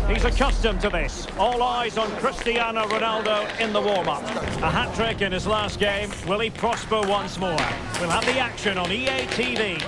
He's accustomed to this. All eyes on Cristiano Ronaldo in the warm-up. A hat-trick in his last game. Will he prosper once more? We'll have the action on EA TV.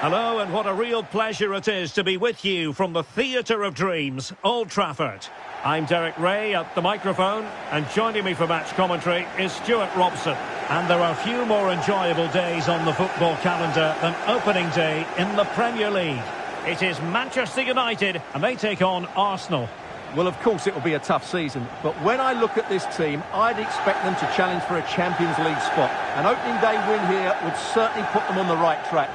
Hello, and what a real pleasure it is to be with you from the Theatre of Dreams, Old Trafford. I'm Derek Ray at the microphone, and joining me for match commentary is Stuart Robson. And there are few more enjoyable days on the football calendar than opening day in the Premier League. It is Manchester United, and they take on Arsenal. Well, of course it will be a tough season, but when I look at this team, I'd expect them to challenge for a Champions League spot. An opening day win here would certainly put them on the right track.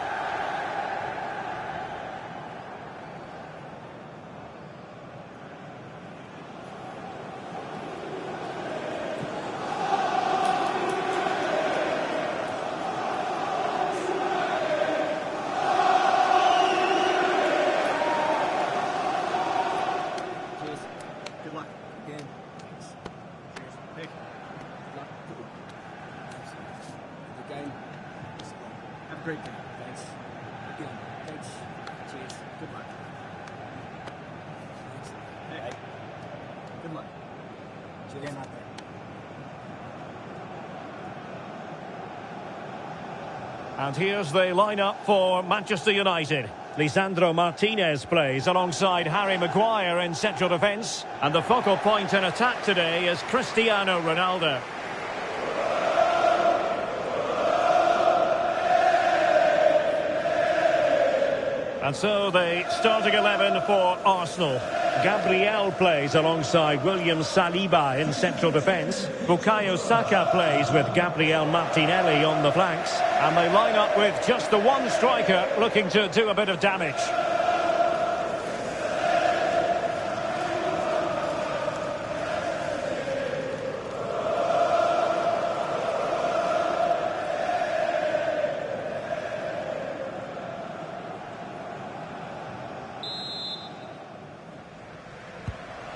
Great game. Thanks. Again. Thanks. Cheers. Good luck. Thanks. Hey. Good luck. Cheers. Out there. And here's the lineup for Manchester United. Lisandro Martinez plays alongside Harry Maguire in central defence. And the focal point in attack today is Cristiano Ronaldo. And so the starting 11 for Arsenal. Gabriel plays alongside William Saliba in central defence. Bukayo Saka plays with Gabriel Martinelli on the flanks. And they line up with just the one striker looking to do a bit of damage.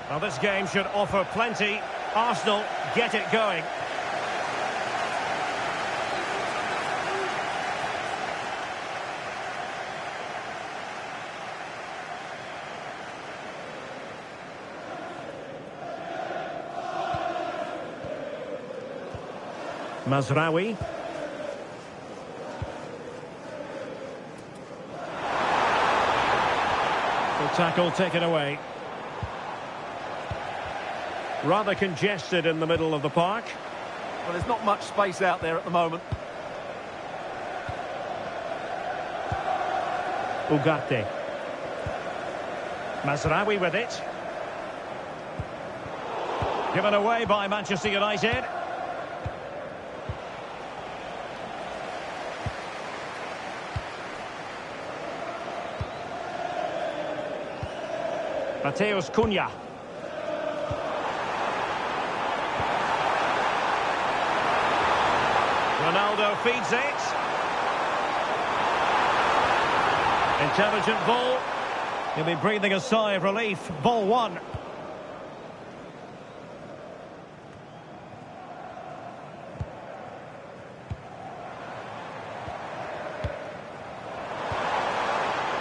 Well, this game should offer plenty. Arsenal get it going. Mazraoui. The tackle taken away. Rather congested in the middle of the park. Well, there's not much space out there at the moment. Ugarte. Mazraoui with it. Given away by Manchester United. Mateus Cunha. Ronaldo feeds it. Intelligent ball. He'll be breathing a sigh of relief. Ball one.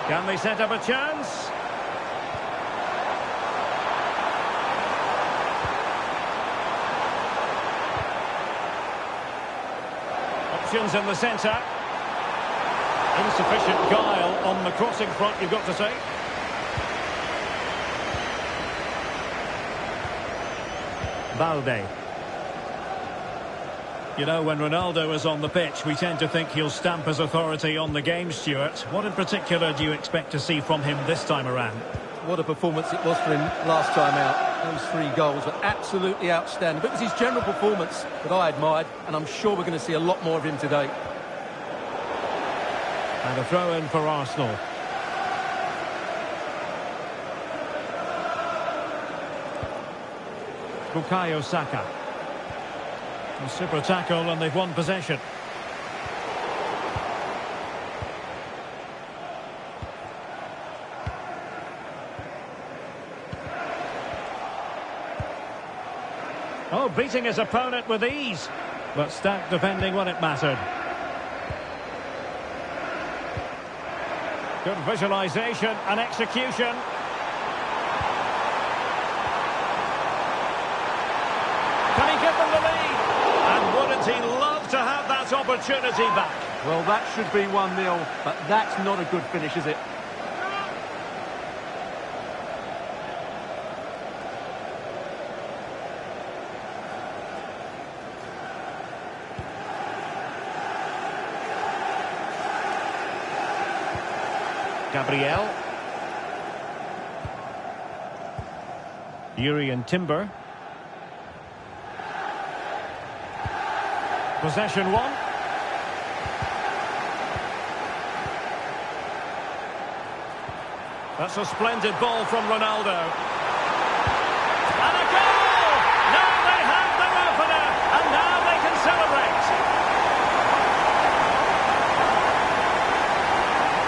Can they set up a chance? Options in the centre. Insufficient guile on the crossing front, you've got to say. Balde. You know, when Ronaldo is on the pitch, we tend to think he'll stamp his authority on the game, Stuart. What in particular do you expect to see from him this time around? What a performance it was for him last time out. Those 3 goals were absolutely outstanding. But it was his general performance that I admired, and I'm sure we're going to see a lot more of him today. And a throw-in for Arsenal. Bukayo Saka. A super tackle and they've won possession. Oh, beating his opponent with ease. But stacked defending when it mattered. Good visualisation and execution. Can he give them the lead? And wouldn't he love to have that opportunity back? Well, that should be 1-0, but that's not a good finish, is it? Gabriel. Jurrien Timber. Possession one. That's a splendid ball from Ronaldo. And a goal! Now they have their opener, and now they can celebrate.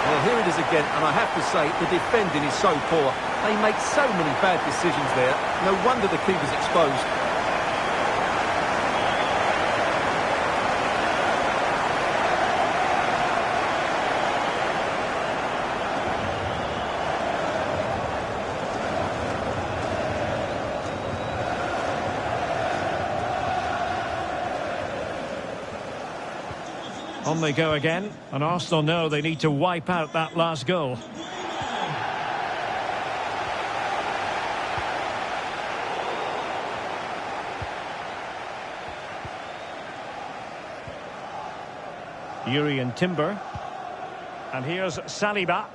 Well, here it is again, and I have to say, the defending is so poor. They make so many bad decisions there. No wonder the keeper's exposed. On they go again, and Arsenal know they need to wipe out that last goal. Jurrien Timber. And here's Saliba.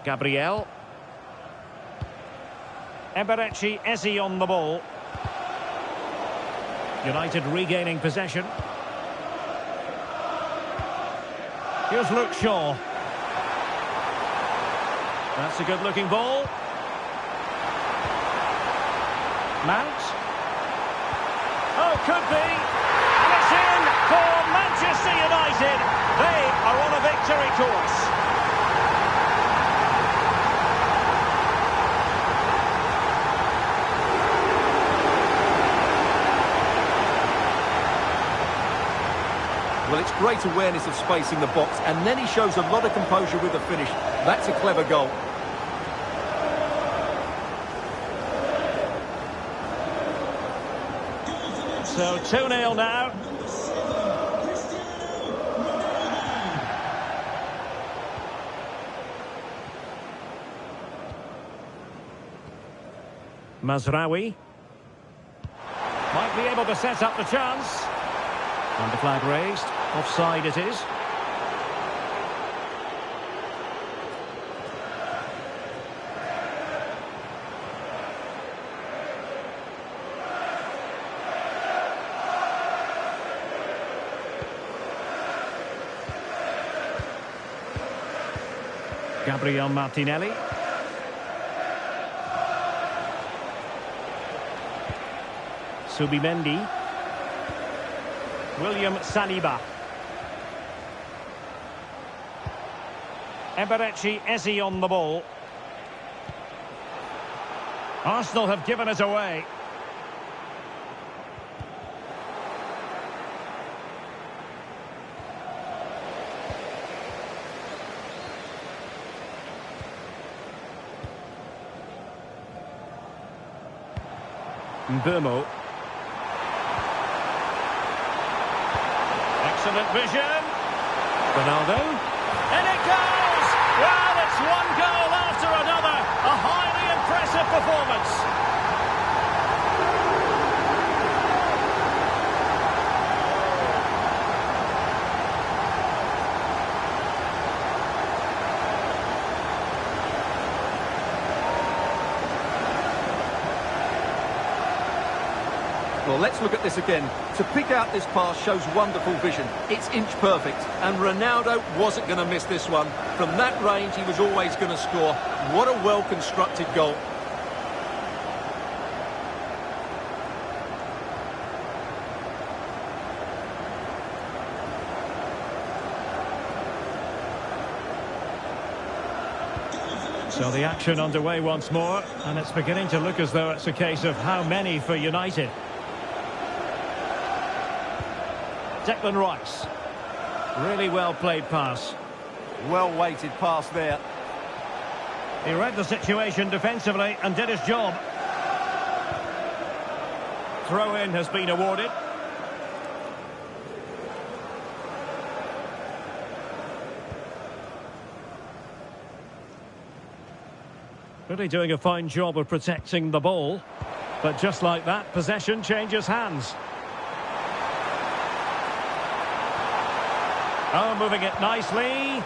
Gabriel. Eberechi Eze on the ball. United regaining possession. Here's Luke Shaw. That's a good-looking ball. Mount. Oh, could be. And it's in for Manchester United. They are on a victory course. Well, it's great awareness of space in the box, and then he shows a lot of composure with the finish. That's a clever goal. So 2-0 now. Mazraoui. Might be able to set up the chance. And the flag raised. Offside it is. Gabriel Martinelli. Subimendi. William Saliba. Eberechi Eze on the ball. Arsenal have given it away. Mbeumo. Excellent vision. Ronaldo. And it goes! Well, it's one goal after another. A highly impressive performance. Well, let's look at this again. To pick out this pass shows wonderful vision. It's inch perfect, and Ronaldo wasn't going to miss this one. From that range, he was always going to score. What a well-constructed goal. So the action underway once more, and it's beginning to look as though it's a case of how many for United. Declan Rice. Really well played pass. Well-weighted pass there. He read the situation defensively and did his job. Throw-in has been awarded. Really doing a fine job of protecting the ball. But just like that, possession changes hands. Oh, moving it nicely.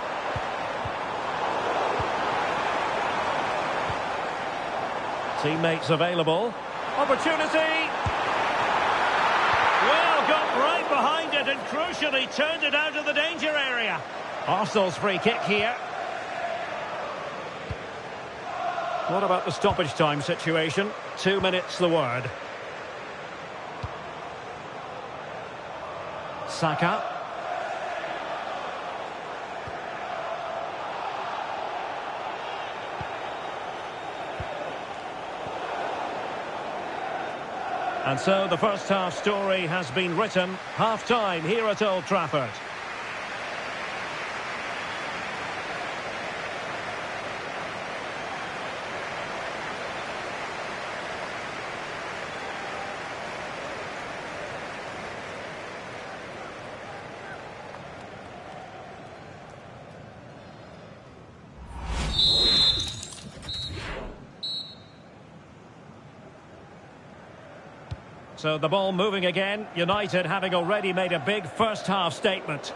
Teammates available. Opportunity. Well, got right behind it and crucially turned it out of the danger area. Arsenal's free kick here. What about the stoppage time situation? 2 minutes the word. Saka. And so the first half story has been written. Half-time here at Old Trafford. So the ball moving again. United having already made a big first half statement.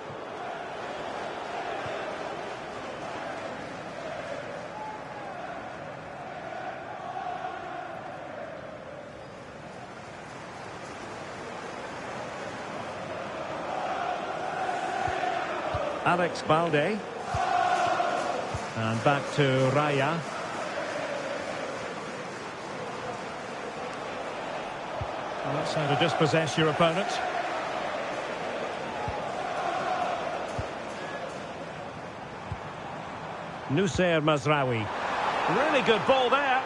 Alex Balde. And back to Raya. Well, that's how to dispossess your opponent. Noussair Mazraoui. Really good ball there.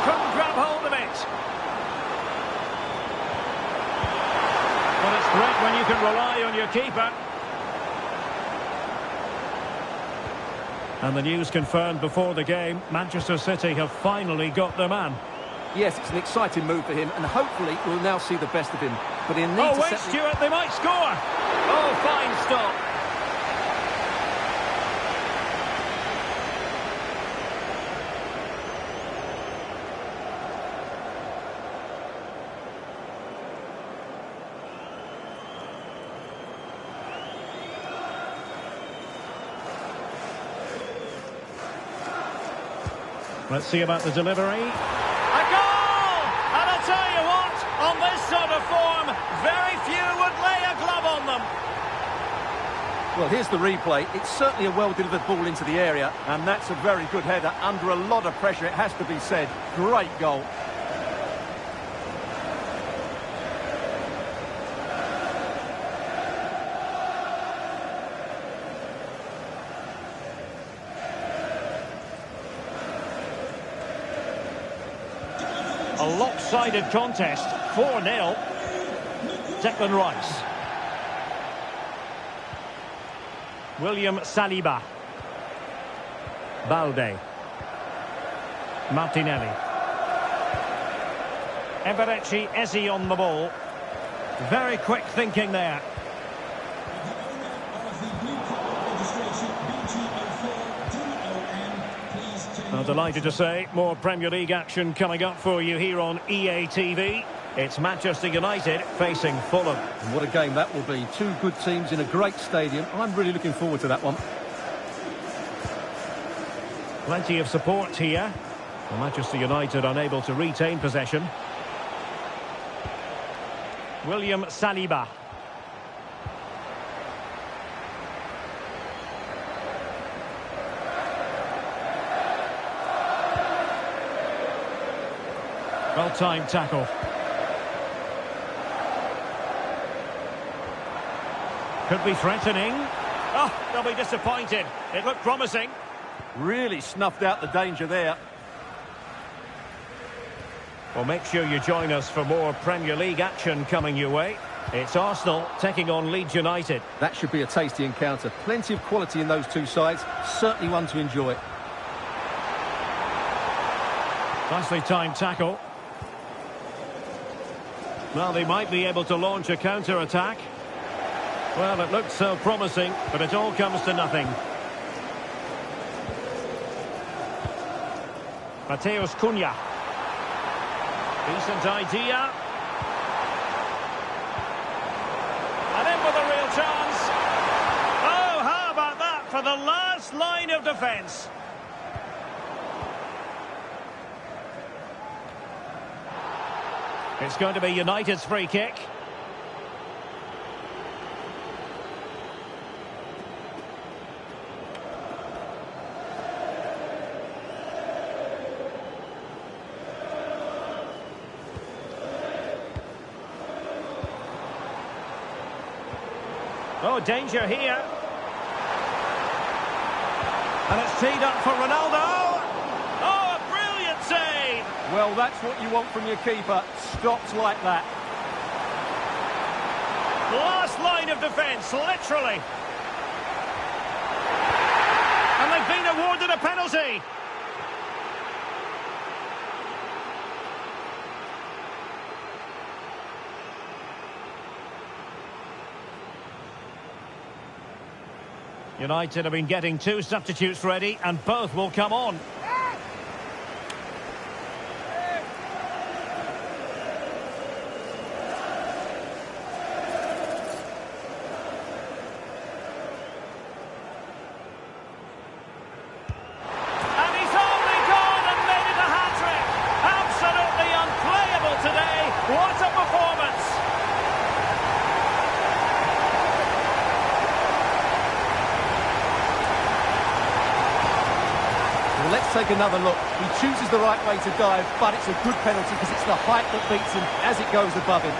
Couldn't grab hold of it. Well, it's great when you can rely on your keeper. And the news confirmed before the game, Manchester City have finally got their man. Yes, it's an exciting move for him, and hopefully we'll now see the best of him. But he'll need oh, to wait, Stuart, they might score! Oh, fine stop. Let's see about the delivery. A goal! And I'll tell you what, on this sort of form, very few would lay a glove on them. Well, here's the replay. It's certainly a well-delivered ball into the area, and that's a very good header under a lot of pressure, it has to be said. Great goal. A lopsided contest, 4-0. Declan Rice. William Saliba. Balde. Martinelli. Eberechi Eze on the ball. Very quick thinking there. Well, delighted to say, more Premier League action coming up for you here on EA TV. It's Manchester United facing Fulham. And what a game that will be. Two good teams in a great stadium. I'm really looking forward to that one. Plenty of support here. Well, Manchester United unable to retain possession. William Saliba. Well-timed tackle. Could be threatening. Oh, they'll be disappointed. It looked promising. Really snuffed out the danger there. Well, make sure you join us for more Premier League action coming your way. It's Arsenal taking on Leeds United. That should be a tasty encounter. Plenty of quality in those two sides. Certainly one to enjoy. Nicely timed tackle. Well, they might be able to launch a counter-attack. Well, it looked so promising, but it all comes to nothing. Mateus Cunha. Decent idea. And in with a real chance. Oh, how about that for the last line of defence? It's going to be United's free kick. Oh, danger here. And it's teed up for Ronaldo. Oh, a brilliant save. Well, that's what you want from your keeper. Stops like that. Last line of defence, literally. And they've been awarded a penalty. United have been getting two substitutes ready, and both will come on. Let's take another look. He chooses the right way to dive, but it's a good penalty because it's the height that beats him as it goes above him.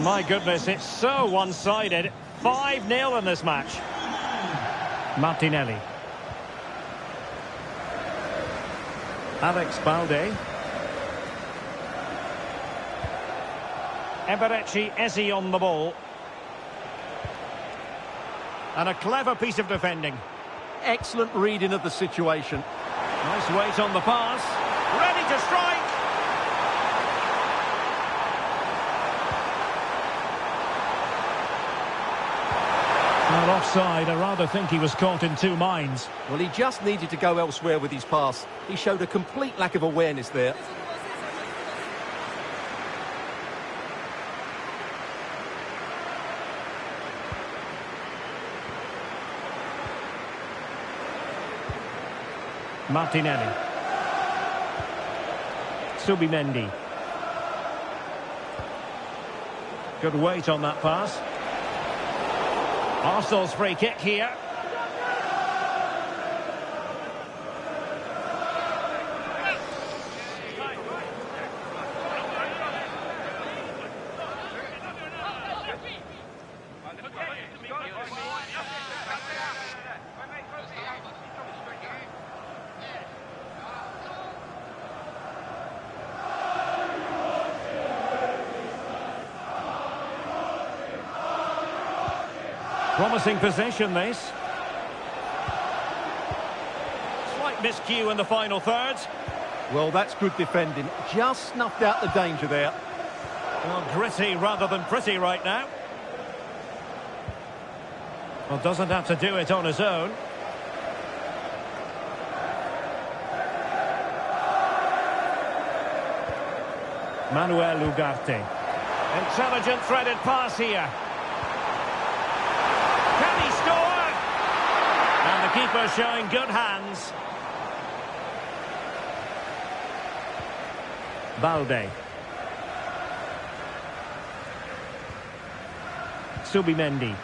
My goodness, it's so one-sided. 5-0 in this match. Martinelli. Alex Balde. Eberechi Eze on the ball. And a clever piece of defending. Excellent reading of the situation. Nice weight on the pass. Ready to strike. Not offside. I rather think he was caught in two minds. Well, he just needed to go elsewhere with his pass. He showed a complete lack of awareness there. Martinelli. Subimendi. Good weight on that pass. Arsenal's free kick here. Promising possession, this. Slight miscue in the final third. Well, that's good defending. Just snuffed out the danger there. Well, gritty rather than pretty right now. Well, doesn't have to do it on his own. Manuel Ugarte. Intelligent threaded pass here. Can he score? And the keeper showing good hands. Balde. Subimendi.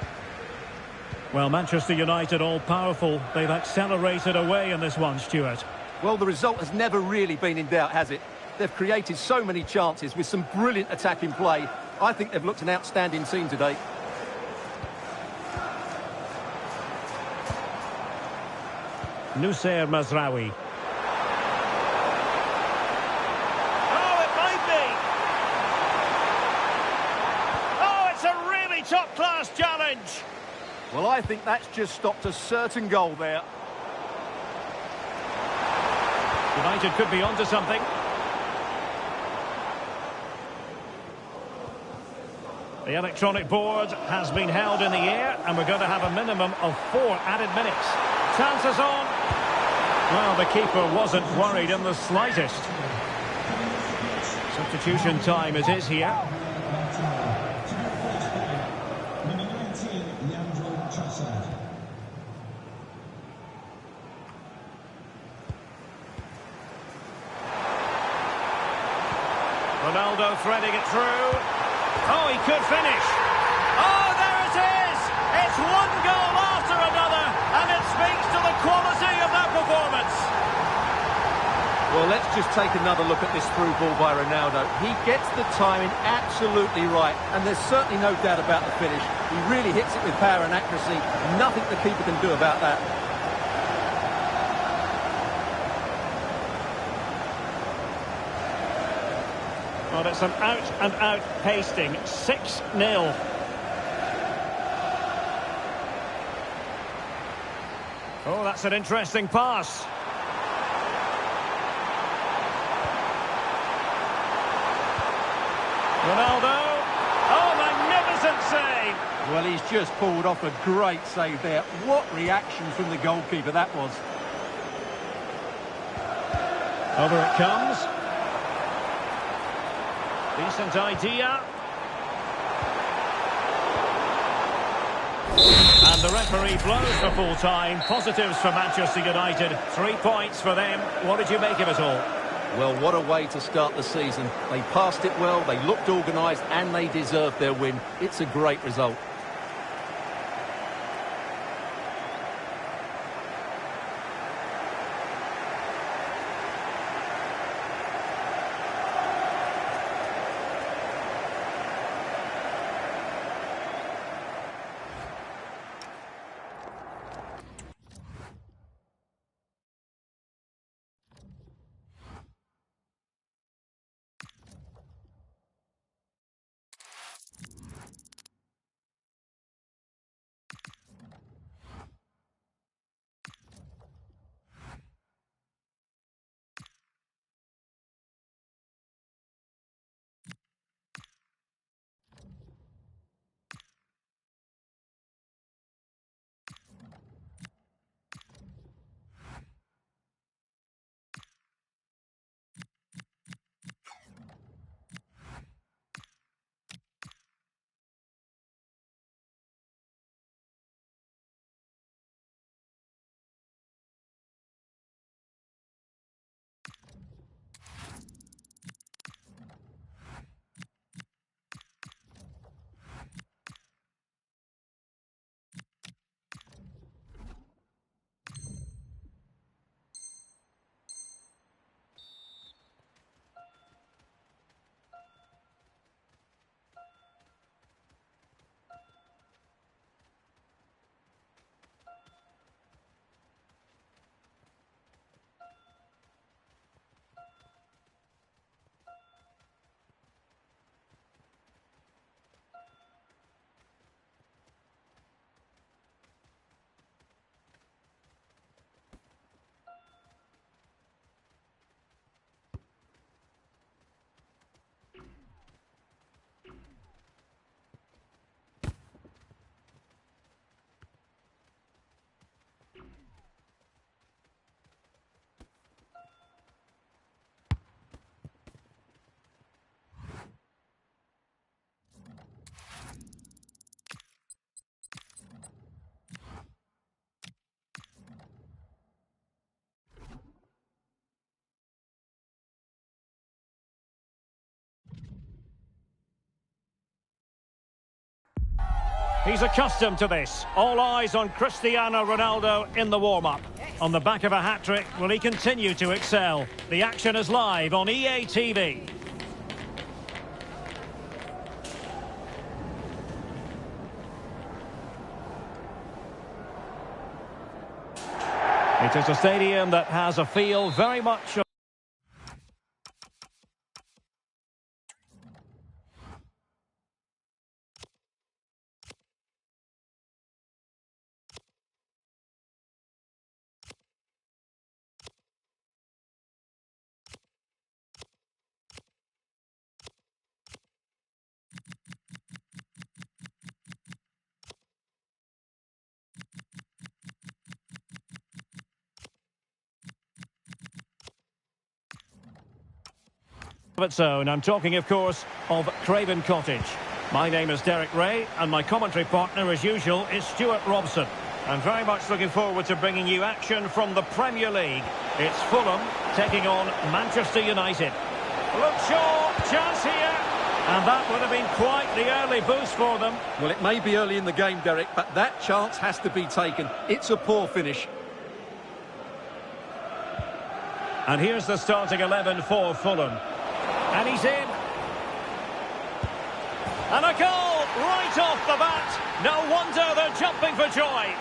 Well, Manchester United all-powerful. They've accelerated away in this one, Stuart. Well, the result has never really been in doubt, has it? They've created so many chances with some brilliant attacking play. I think they've looked an outstanding team today. Noussair Mazraoui. Oh, it might be. Oh, it's a really top-class challenge. Well, I think that's just stopped a certain goal there. United could be onto something. The electronic board has been held in the air, and we're going to have a minimum of 4 added minutes. Chances on. Well, the keeper wasn't worried in the slightest. Substitution time it is here. Ronaldo threading it through. Oh, he could finish. Oh, there it is! It's one goal after another, and it speaks to the quality of that performance. Well, let's just take another look at this through ball by Ronaldo. He gets the timing absolutely right, and there's certainly no doubt about the finish. He really hits it with power and accuracy. Nothing the keeper can do about that. Well, it's an out-and-out pasting. 6-0. Oh, that's an interesting pass. Ronaldo. Oh, magnificent save. Well, he's just pulled off a great save there. What reaction from the goalkeeper that was. Over it comes. Decent idea. And the referee blows for full time. Positives for Manchester United. 3 points for them. What did you make of it all? Well, what a way to start the season. They passed it well, they looked organised, and they deserved their win. It's a great result. He's accustomed to this. All eyes on Cristiano Ronaldo in the warm-up. On the back of a hat-trick, will he continue to excel? The action is live on EA TV. It is a stadium that has a feel very much of its own. I'm talking, of course, of Craven Cottage. My name is Derek Ray, and my commentary partner, as usual, is Stuart Robson. I'm very much looking forward to bringing you action from the Premier League. It's Fulham taking on Manchester United. Luke Shaw, chance here, and that would have been quite the early boost for them. Well, it may be early in the game, Derek, but that chance has to be taken. It's a poor finish. And here's the starting 11 for Fulham. And he's in. And a goal right off the bat. No wonder they're jumping for joy.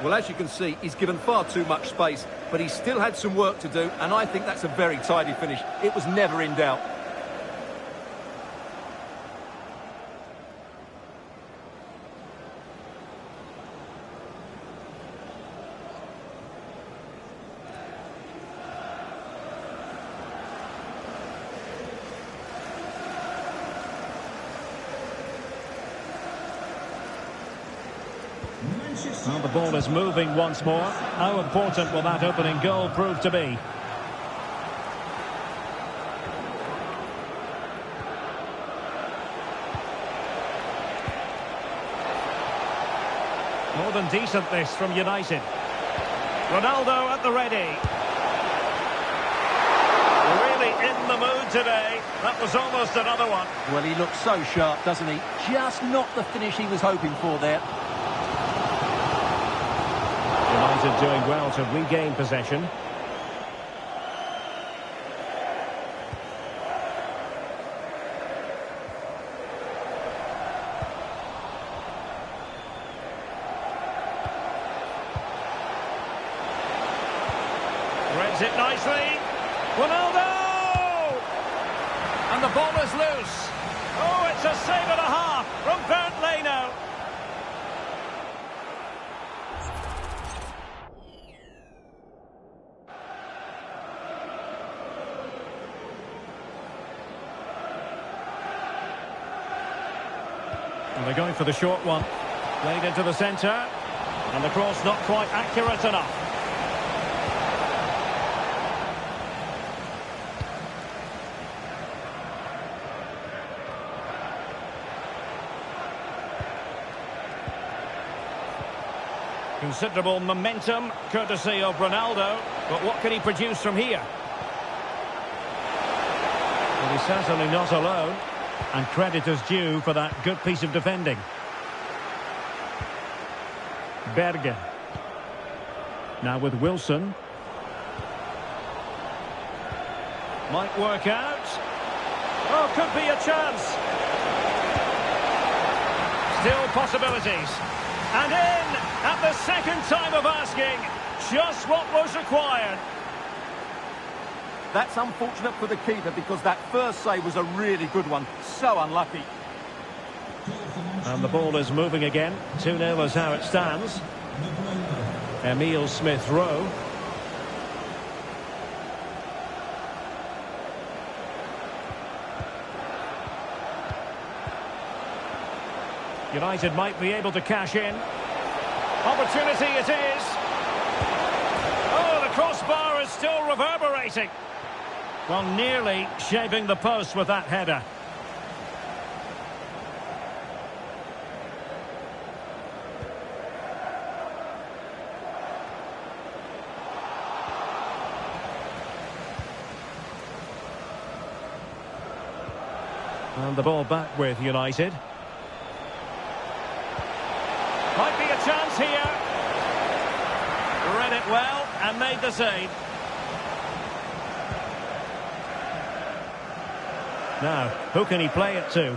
Well, as you can see, he's given far too much space, but he still had some work to do, and I think that's a very tidy finish. It was never in doubt. Well, the ball is moving once more. How important will that opening goal prove to be? More than decent this from United. Ronaldo at the ready. Really in the mood today. That was almost another one. Well, he looks so sharp, doesn't he? Just not the finish he was hoping for there. United doing well to regain possession. Threads it nicely. Ronaldo! And the ball is loose. Oh, it's a save and a half from Bernd Leno. And they're going for the short one. Played into the centre. And the cross not quite accurate enough. Considerable momentum, courtesy of Ronaldo. But what can he produce from here? Well, he's certainly not alone. And credit is due for that good piece of defending. Berge. Now with Wilson. Might work out. Oh, could be a chance. Still possibilities. And in at the second time of asking. Just what was required. That's unfortunate for the keeper because that first save was a really good one. So unlucky. And the ball is moving again. 2-0 is how it stands. Emile Smith-Rowe. United might be able to cash in. Opportunity it is. Oh, the crossbar is still reverberating. Well, nearly shaving the post with that header. And the ball back with United. Might be a chance here. Read it well and made the save. Now, who can he play it to?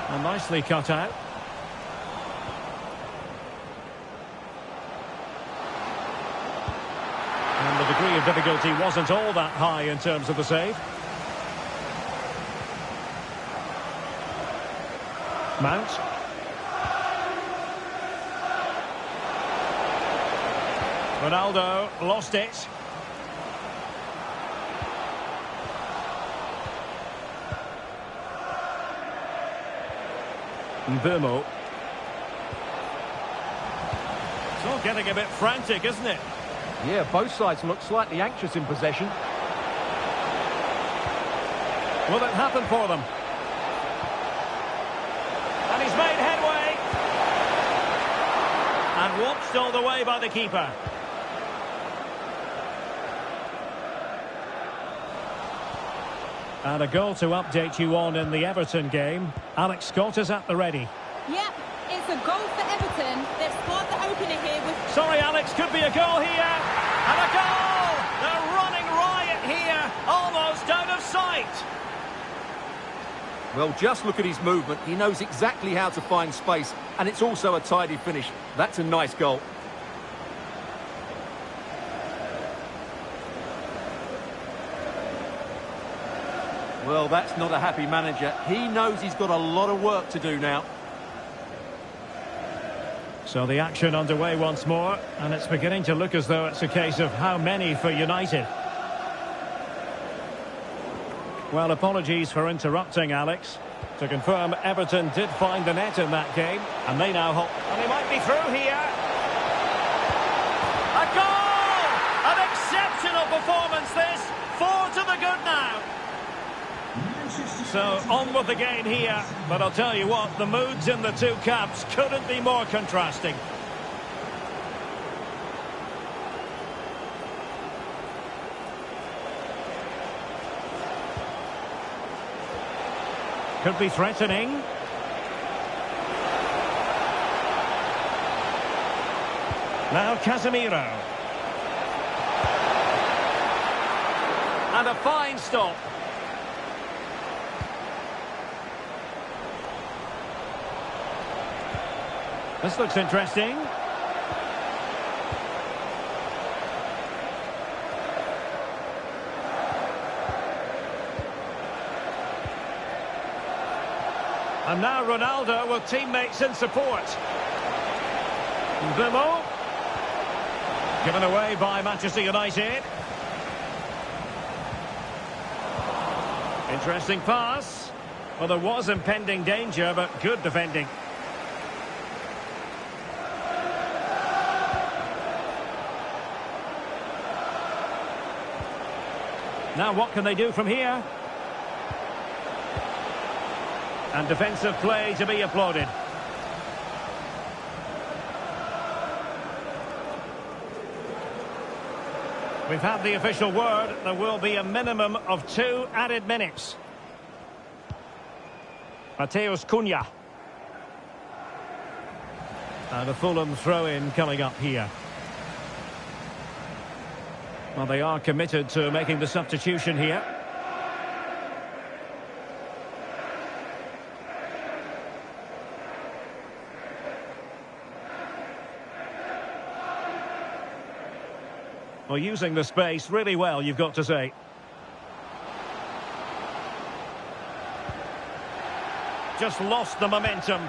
And nicely cut out. And the degree of difficulty wasn't all that high in terms of the save. Mount. Ronaldo lost it. Mbeumo. It's all getting a bit frantic, isn't it? Yeah, both sides look slightly anxious in possession. Will it happen for them? And he's made headway. And watched all the way by the keeper. And a goal to update you on in the Everton game. Alex Scott is at the ready. Yep, it's a goal for Everton. They've scored the opener here with... Sorry, Alex, could be a goal here. And a goal! They're running riot here. Almost out of sight. Well, just look at his movement. He knows exactly how to find space. And it's also a tidy finish. That's a nice goal. Well, that's not a happy manager. He knows he's got a lot of work to do now. So the action underway once more, and it's beginning to look as though it's a case of how many for United. Well, apologies for interrupting, Alex. To confirm, Everton did find the net in that game, and they now hold... And he might be through here. A goal! An exceptional performance, this. 4 to the good now. So, on with the game here, but I'll tell you what, the moods in the two camps couldn't be more contrasting. Could be threatening. Now Casemiro. And a fine stop. This looks interesting. And now Ronaldo with teammates in support. Mbeumo. Given away by Manchester United. Interesting pass. Well, there was impending danger, but good defending. Now what can they do from here? And defensive play to be applauded. We've had the official word. There will be a minimum of 2 added minutes. Mateus Cunha. And a Fulham throw-in coming up here. Well, they are committed to making the substitution here. Well, using the space really well, you've got to say. Just lost the momentum.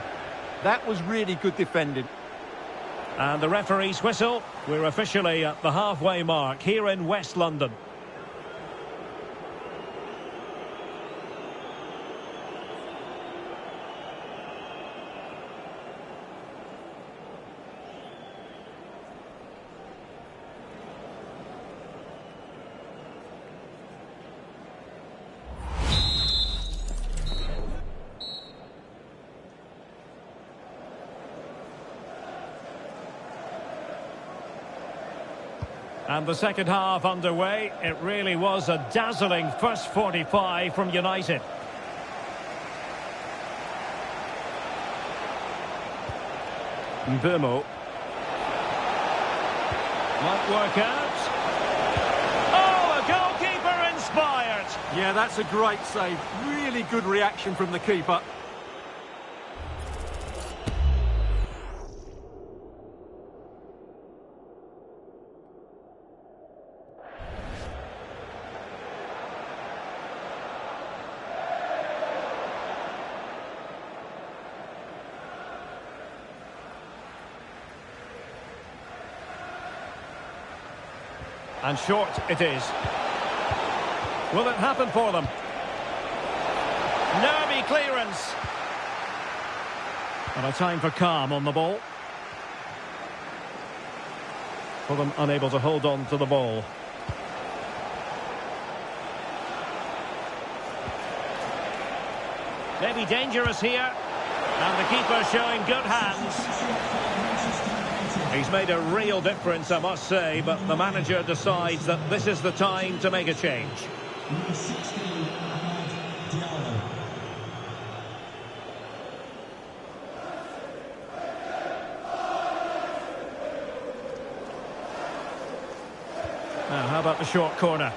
That was really good defending. And the referee's whistle. We're officially at the halfway mark here in West London. And the second half underway. It really was a dazzling first 45 from United. Mbeumo. Might work out. Oh, a goalkeeper inspired. Yeah, that's a great save. Really good reaction from the keeper. And short it is. Will it happen for them? Nervy clearance. And a time for calm on the ball. Fulham unable to hold on to the ball. Maybe dangerous here. And the keeper showing good hands. He's made a real difference, I must say, but the manager decides that this is the time to make a change. Now, how about the short corner?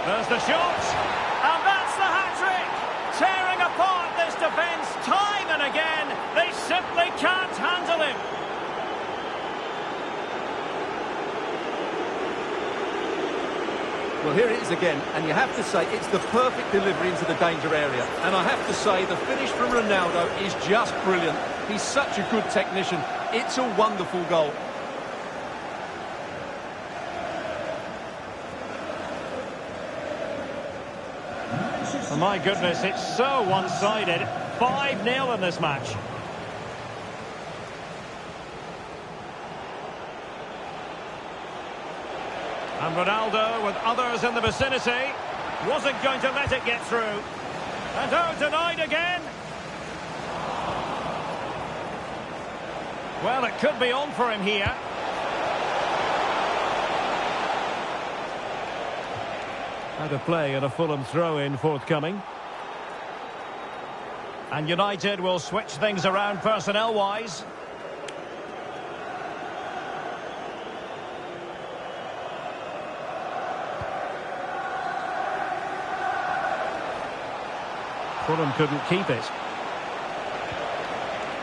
There's the shot, and that's the hat-trick! Tearing apart this defence time and again. They simply can't handle him. Well, here it is again, and you have to say it's the perfect delivery into the danger area. And I have to say the finish from Ronaldo is just brilliant. He's such a good technician. It's a wonderful goal. Oh my goodness, it's so one-sided. 5-0 in this match. And Ronaldo, with others in the vicinity, wasn't going to let it get through. And oh, denied again. Well, it could be on for him here. Out of play and a Fulham throw-in forthcoming. And United will switch things around personnel-wise. Fulham couldn't keep it.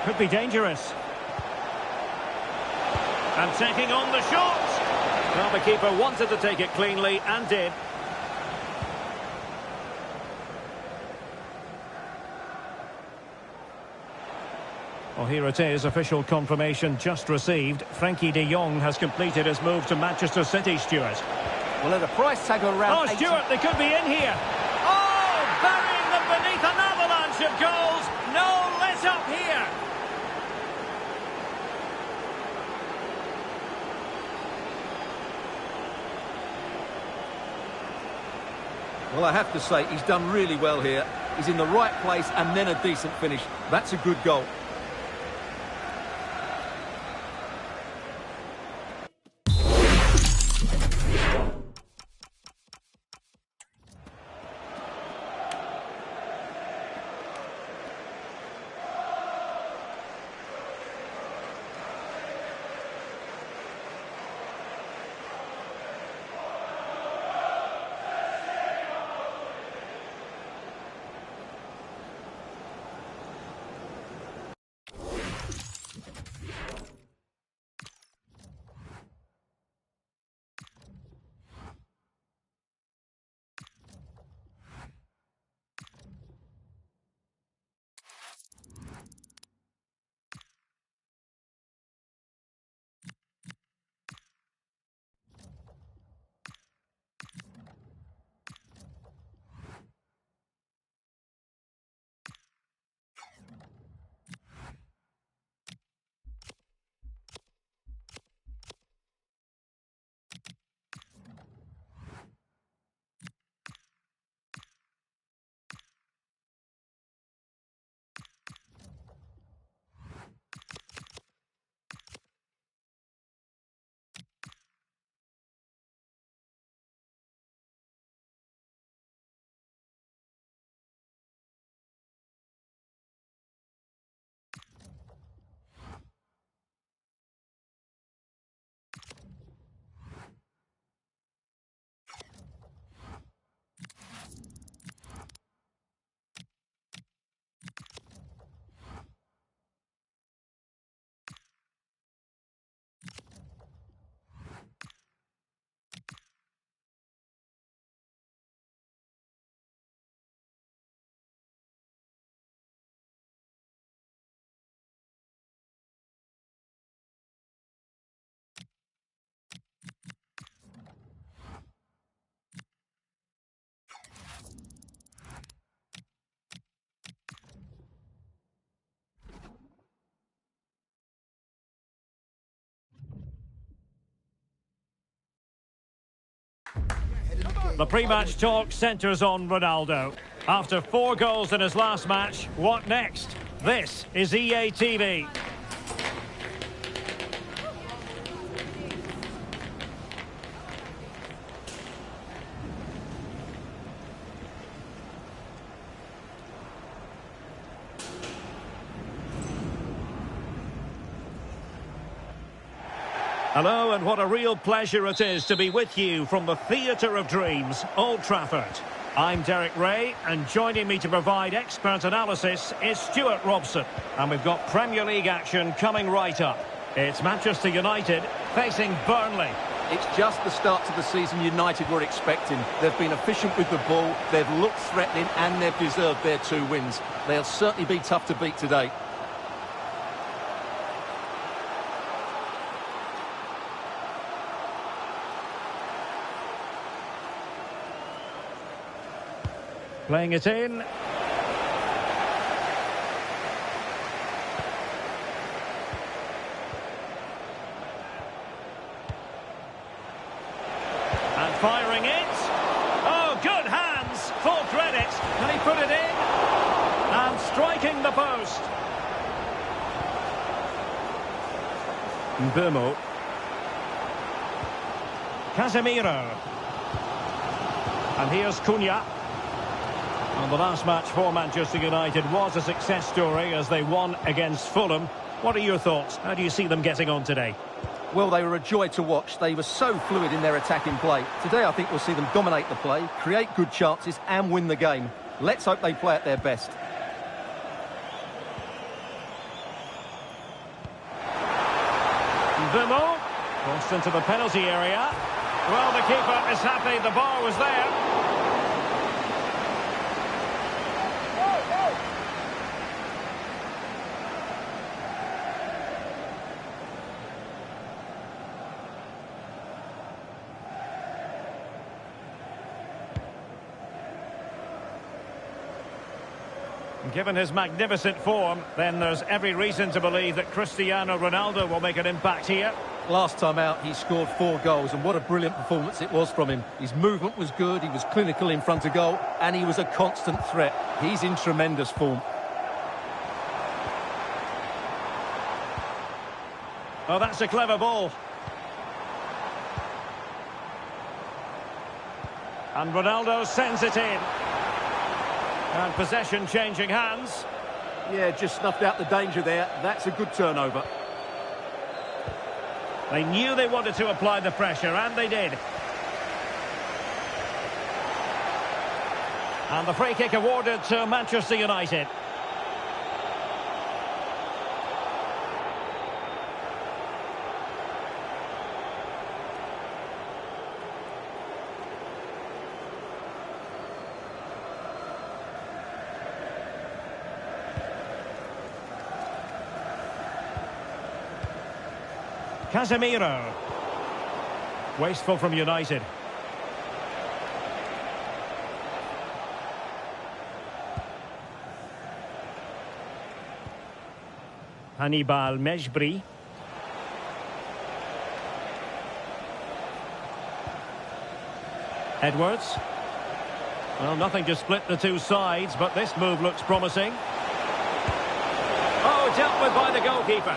Could be dangerous. And taking on the shot. Well, the keeper wanted to take it cleanly and did. Well, here it is, official confirmation just received. Frankie de Jong has completed his move to Manchester City, Stuart. Well, at a price tag of around... Oh, Stuart, they could be in here. Oh, burying them beneath an avalanche of goals. No let up here. Well, I have to say, he's done really well here. He's in the right place and then a decent finish. That's a good goal. The pre-match talk centres on Ronaldo. After 4 goals in his last match, what next? This is EA TV. Hello, and what a real pleasure it is to be with you from the Theatre of Dreams, Old Trafford. I'm Derek Ray, and joining me to provide expert analysis is Stuart Robson. And we've got Premier League action coming right up. It's Manchester United facing Burnley. It's just the start to the season United were expecting. They've been efficient with the ball, they've looked threatening, and they've deserved their 2 wins. They'll certainly be tough to beat today. Playing it in. And firing it. Oh, good hands. Full credit. Can he put it in? And striking the post. Mbeumo. Casemiro. And here's Cunha. And the last match for Manchester United was a success story as they won against Fulham. What are your thoughts? How do you see them getting on today? Well, they were a joy to watch. They were so fluid in their attacking play. Today, I think we'll see them dominate the play, create good chances and win the game. Let's hope they play at their best. Mbeumo, crossed into the penalty area. Well, the keeper is happy the bar was there. Given his magnificent form, then there's every reason to believe that Cristiano Ronaldo will make an impact here. Last time out, he scored 4 goals, and what a brilliant performance it was from him. His movement was good, he was clinical in front of goal, and he was a constant threat. He's in tremendous form. Oh, that's a clever ball. And Ronaldo sends it in. And possession changing hands. Yeah, just snuffed out the danger there. That's a good turnover. They knew they wanted to apply the pressure, and they did. And the free kick awarded to Manchester United. Casemiro. Wasteful from United. Hannibal Mejbri. Edwards. Well, nothing to split the 2 sides, but this move looks promising. Oh, dealt with by the goalkeeper.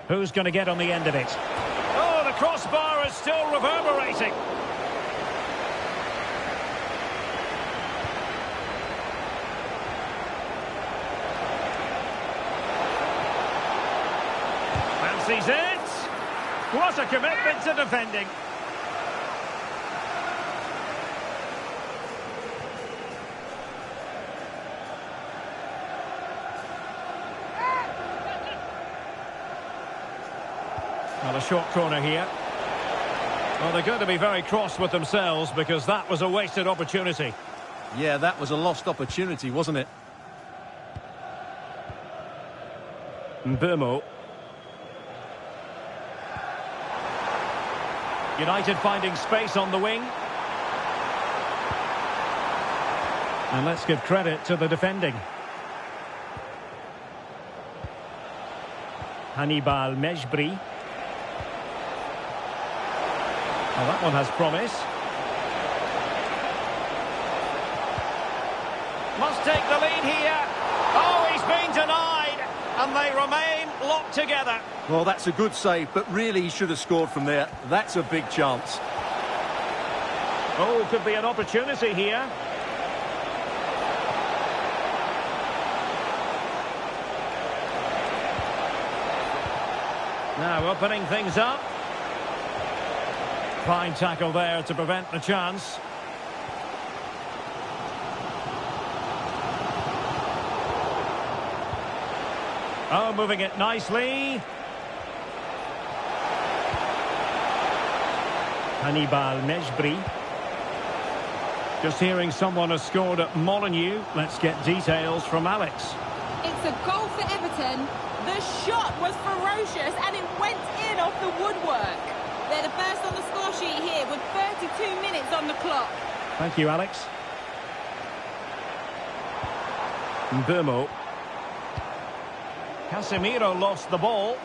Who's going to get on the end of it? Oh, the crossbar is still reverberating. Fancies it. What a commitment to defending. Well, a short corner here. Well, they're going to be very cross with themselves because that was a wasted opportunity. Yeah, that was a lost opportunity, wasn't it? Mbeumo. United finding space on the wing. And let's give credit to the defending. Hannibal Mejbri. Well, that one has promise. Must take the lead here. Oh, he's been denied. And they remain locked together. Well, that's a good save, but really he should have scored from there. That's a big chance. Oh, could be an opportunity here. Now opening things up. Fine tackle there to prevent the chance. Oh, moving it nicely. Hannibal Mejbri. Just hearing someone has scored at Molineux. Let's get details from Alex. It's a goal for Everton. The shot was ferocious and it went in off the woodwork. They're the first on the score sheet here with 32 minutes on the clock. Thank you, Alex. Mbeumo. Casemiro lost the ball.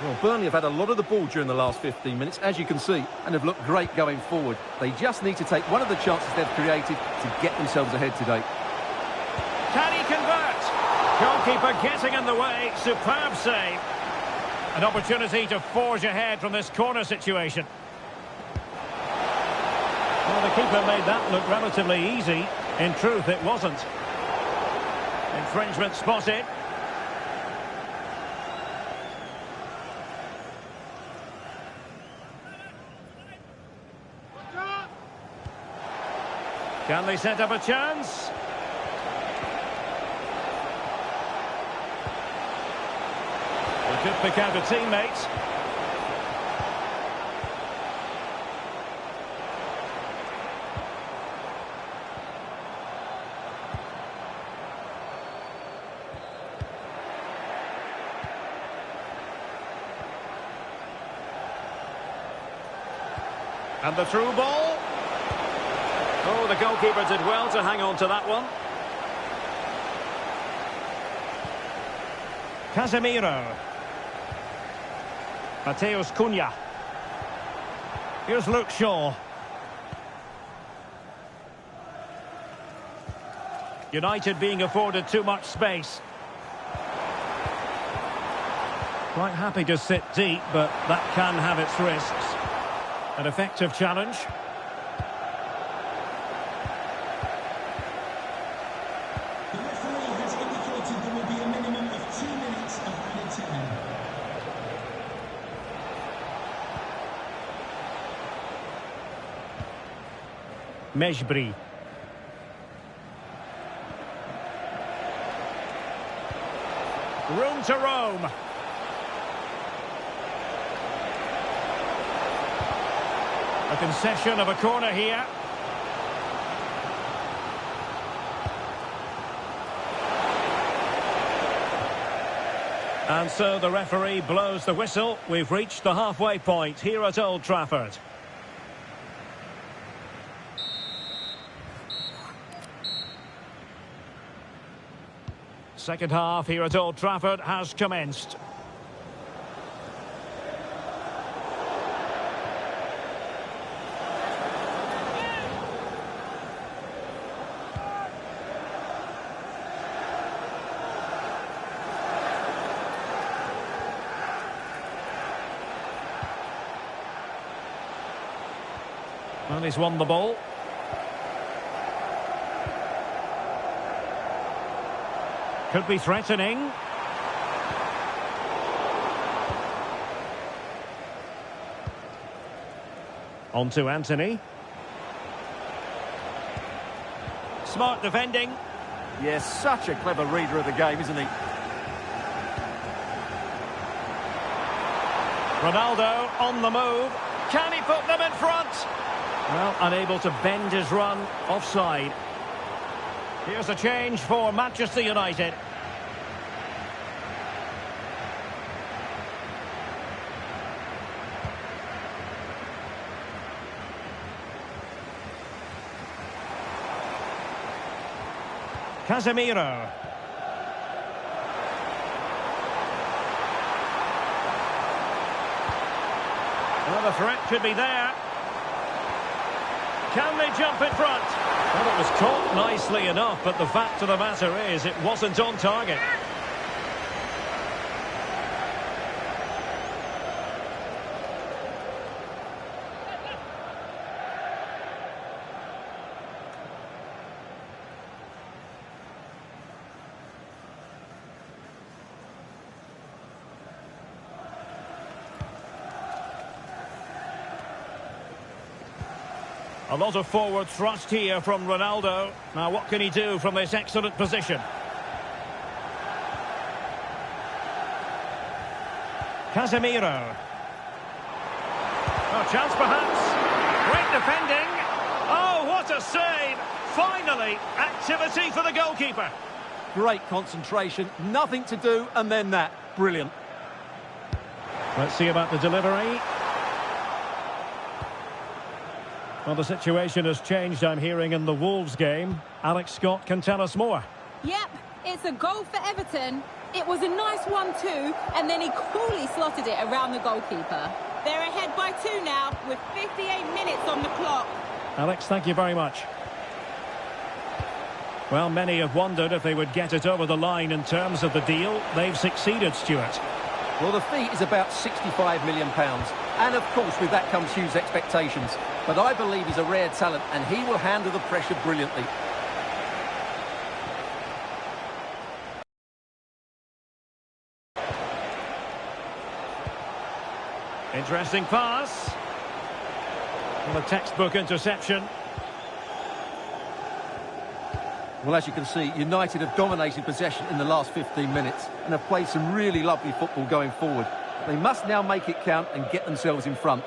Well, Burnley have had a lot of the ball during the last 15 minutes, as you can see, and have looked great going forward. They just need to take one of the chances they've created to get themselves ahead today. Can he convert? Goalkeeper getting in the way. Superb save. An opportunity to forge ahead from this corner situation. Well, the keeper made that look relatively easy. In truth, it wasn't. Infringement spotted. Can they set up a chance? They could pick out a teammate. And the through ball. Oh, the goalkeeper did well to hang on to that one. Casemiro. Mateus Cunha. Here's Luke Shaw. United being afforded too much space. Quite happy to sit deep, but that can have its risks. An effective challenge. The referee has indicated there will be a minimum of 2 minutes of added time. Mejbri. Room to roam. A concession of a corner here. And so the referee blows the whistle. We've reached the halfway point here at Old Trafford. Second half here at Old Trafford has commenced. Well, he's won the ball. Could be threatening. On to Anthony. Smart defending. Yes, such a clever reader of the game, isn't he? Ronaldo on the move. Can he put them in front? Well, unable to bend his run. Offside. Here's a change for Manchester United. Casemiro. Well, the threat could be there. Can they jump in front? Well, it was caught nicely enough, but the fact of the matter is it wasn't on target. A lot of forward thrust here from Ronaldo. Now, what can he do from this excellent position? Casemiro. Oh, chance perhaps. Great defending. Oh, what a save. Finally, activity for the goalkeeper. Great concentration, nothing to do, and then that. Brilliant. Let's see about the delivery. Well, the situation has changed, I'm hearing, in the Wolves game. Alex Scott can tell us more. Yep, it's a goal for Everton. It was a nice 1-2, and then he coolly slotted it around the goalkeeper. They're ahead by 2 now, with 58 minutes on the clock. Alex, thank you very much. Well, many have wondered if they would get it over the line in terms of the deal. They've succeeded, Stuart. Well, the fee is about £65 million. And, of course, with that comes huge expectations. But I believe he's a rare talent, and he will handle the pressure brilliantly. Interesting pass. Well, a textbook interception. Well, as you can see, United have dominated possession in the last 15 minutes and have played some really lovely football going forward. They must now make it count and get themselves in front.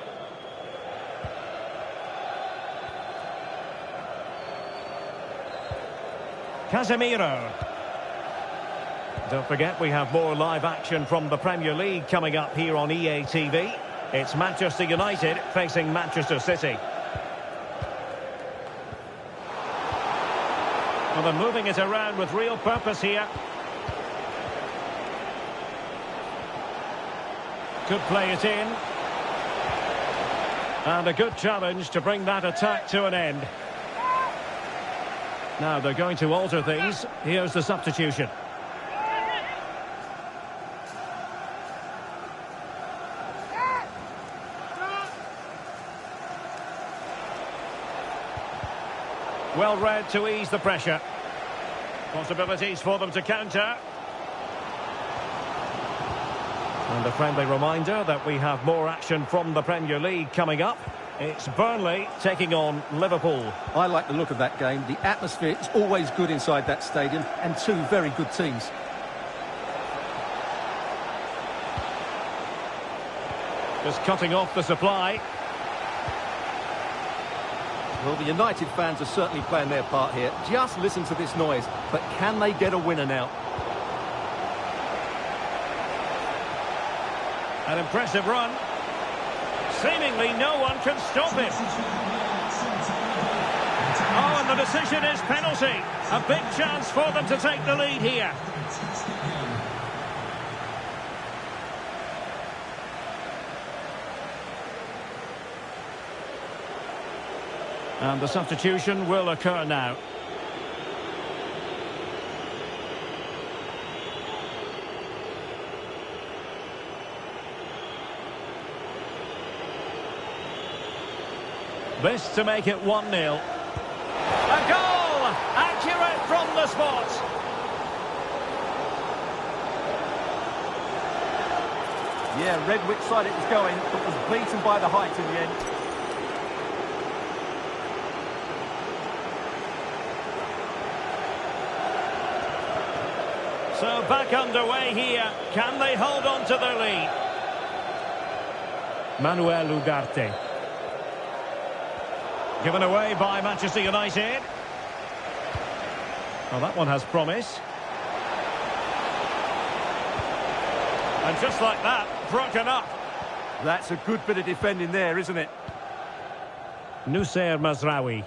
Casemiro. Don't forget, we have more live action from the Premier League coming up here on EA TV. It's Manchester United facing Manchester City. Well, they're moving it around with real purpose here. Could play it in. And a good challenge to bring that attack to an end. Now they're going to alter things. Here's the substitution. Well read to ease the pressure. Possibilities for them to counter. And a friendly reminder that we have more action from the Premier League coming up. It's Burnley taking on Liverpool. I like the look of that game. The atmosphere is always good inside that stadium, and two very good teams. Just cutting off the supply. Well, the United fans are certainly playing their part here. Just listen to this noise. But can they get a winner now? An impressive run. Seemingly no one can stop him. Oh, and the decision is penalty. A big chance for them to take the lead here. And the substitution will occur now. This to make it 1-0. A goal! Accurate from the spot. Yeah, read which side it was going, but was beaten by the height in the end. So back underway here. Can they hold on to their lead? Manuel Ugarte. Given away by Manchester United. Well, that one has promise. And just like that, broken up. That's a good bit of defending there, isn't it? Noussair Mazraoui.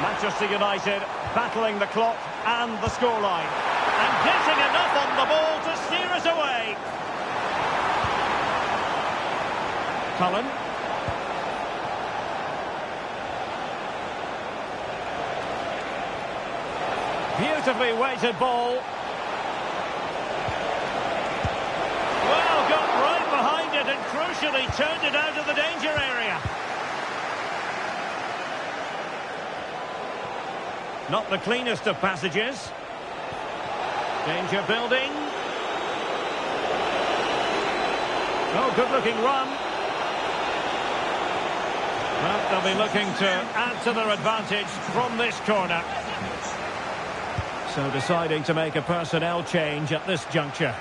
Manchester United battling the clock and the scoreline. And getting enough on the ball to steer us away. Cullen. Beautifully weighted ball. Well, got right behind it and crucially turned it out of the danger area. Not the cleanest of passages. Danger building. Oh, good-looking run. Well, they'll be looking to add to their advantage from this corner. So deciding to make a personnel change at this juncture.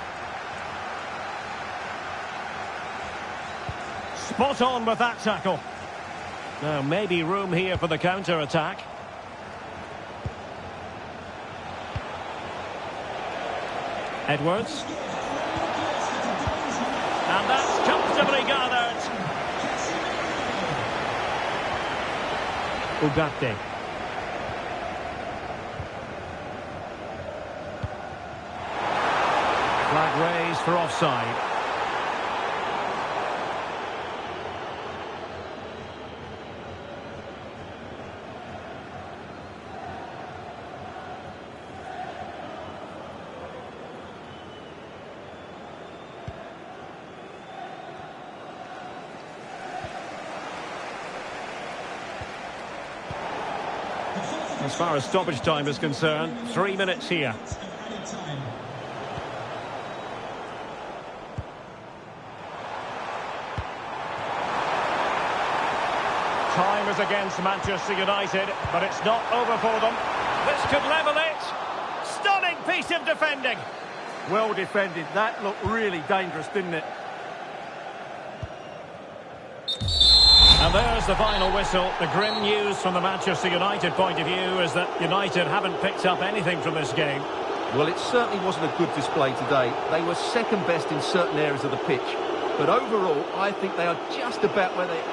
Spot on with that tackle. Now, maybe room here for the counter-attack. Edwards. And that's comfortably gathered. Ugarte. Flag raised for offside. As far as stoppage time is concerned, 3 minutes here. Time is against Manchester United, but it's not over for them. This could level it. Stunning piece of defending. Well defended. That looked really dangerous, didn't it? And there's the final whistle. The grim news from the Manchester United point of view is that United haven't picked up anything from this game. Well, it certainly wasn't a good display today. They were second best in certain areas of the pitch. But overall, I think they are just about where they...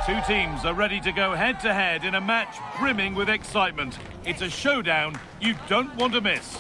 Two teams are ready to go head-to-head in a match brimming with excitement. It's a showdown you don't want to miss.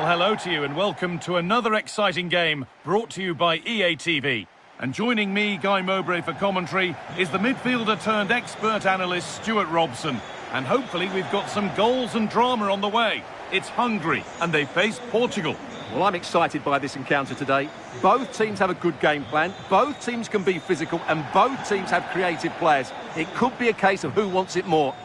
Well, hello to you and welcome to another exciting game brought to you by EA TV. And joining me, Guy Mowbray, for commentary is the midfielder-turned-expert analyst Stuart Robson. And hopefully we've got some goals and drama on the way. It's Hungary and they face Portugal. Well, I'm excited by this encounter today. Both teams have a good game plan, both teams can be physical, and both teams have creative players. It could be a case of who wants it more.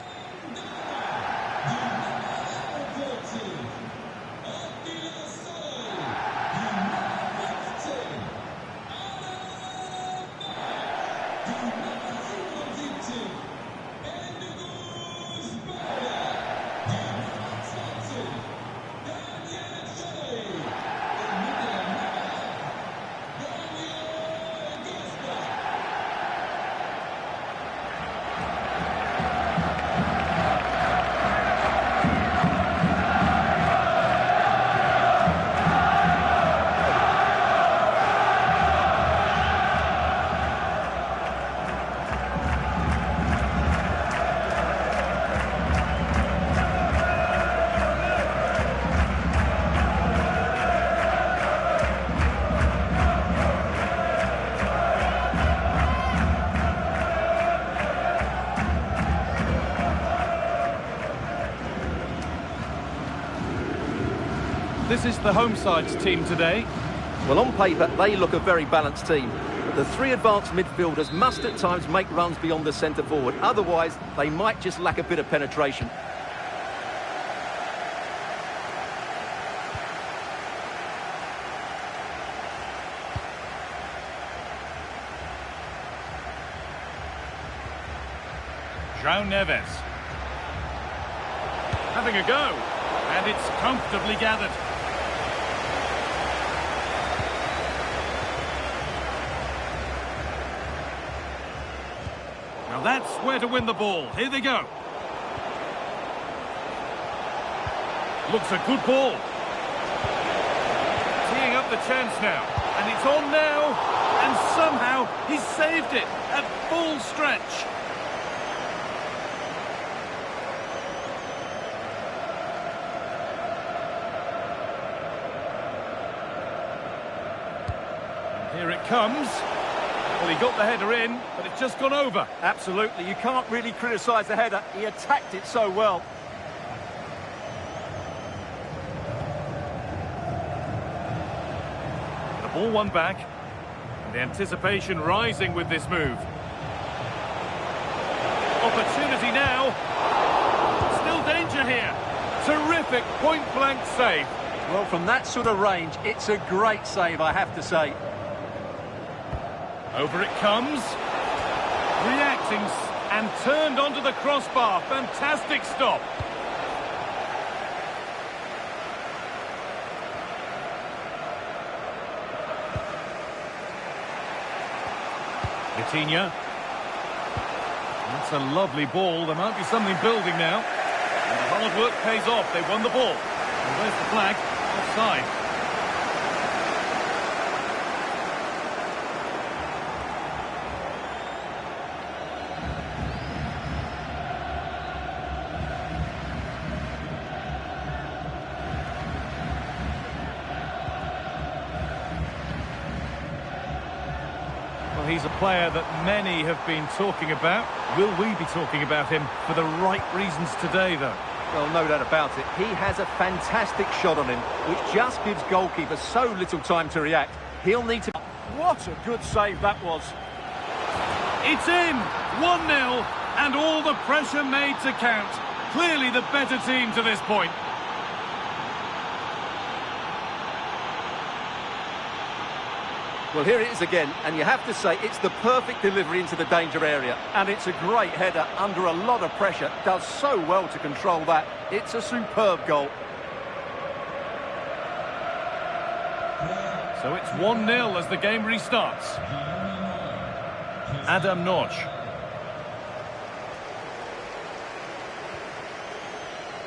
This is the home side's team today. Well, on paper, they look a very balanced team. But the three advanced midfielders must at times make runs beyond the centre forward. Otherwise, they might just lack a bit of penetration. João Neves. Having a go. And it's comfortably gathered. Now that's where to win the ball. Here they go. Looks a good ball. Teeing up the chance now. And it's on now. And somehow he's saved it at full stretch. Here it comes. Well, he got the header in, but it's just gone over. Absolutely, you can't really criticise the header. He attacked it so well. The ball won back. And the anticipation rising with this move. Opportunity now. Still danger here. Terrific point-blank save. Well, from that sort of range, it's a great save, I have to say. Over it comes. Reacting and turned onto the crossbar. Fantastic stop. Vitinha. That's a lovely ball. There might be something building now. And the hard work pays off. They won the ball. And where's the flag? Offside. He's a player that many have been talking about. Will we be talking about him for the right reasons today, though? Well, no doubt about it. He has a fantastic shot on him, which just gives goalkeepers so little time to react. He'll need to... What a good save that was. It's in! 1-0, and all the pressure made to count. Clearly the better team to this point. Well, here it is again, and you have to say it's the perfect delivery into the danger area. And it's a great header under a lot of pressure. Does so well to control that. It's a superb goal. So it's 1-0 as the game restarts. Adam Noć.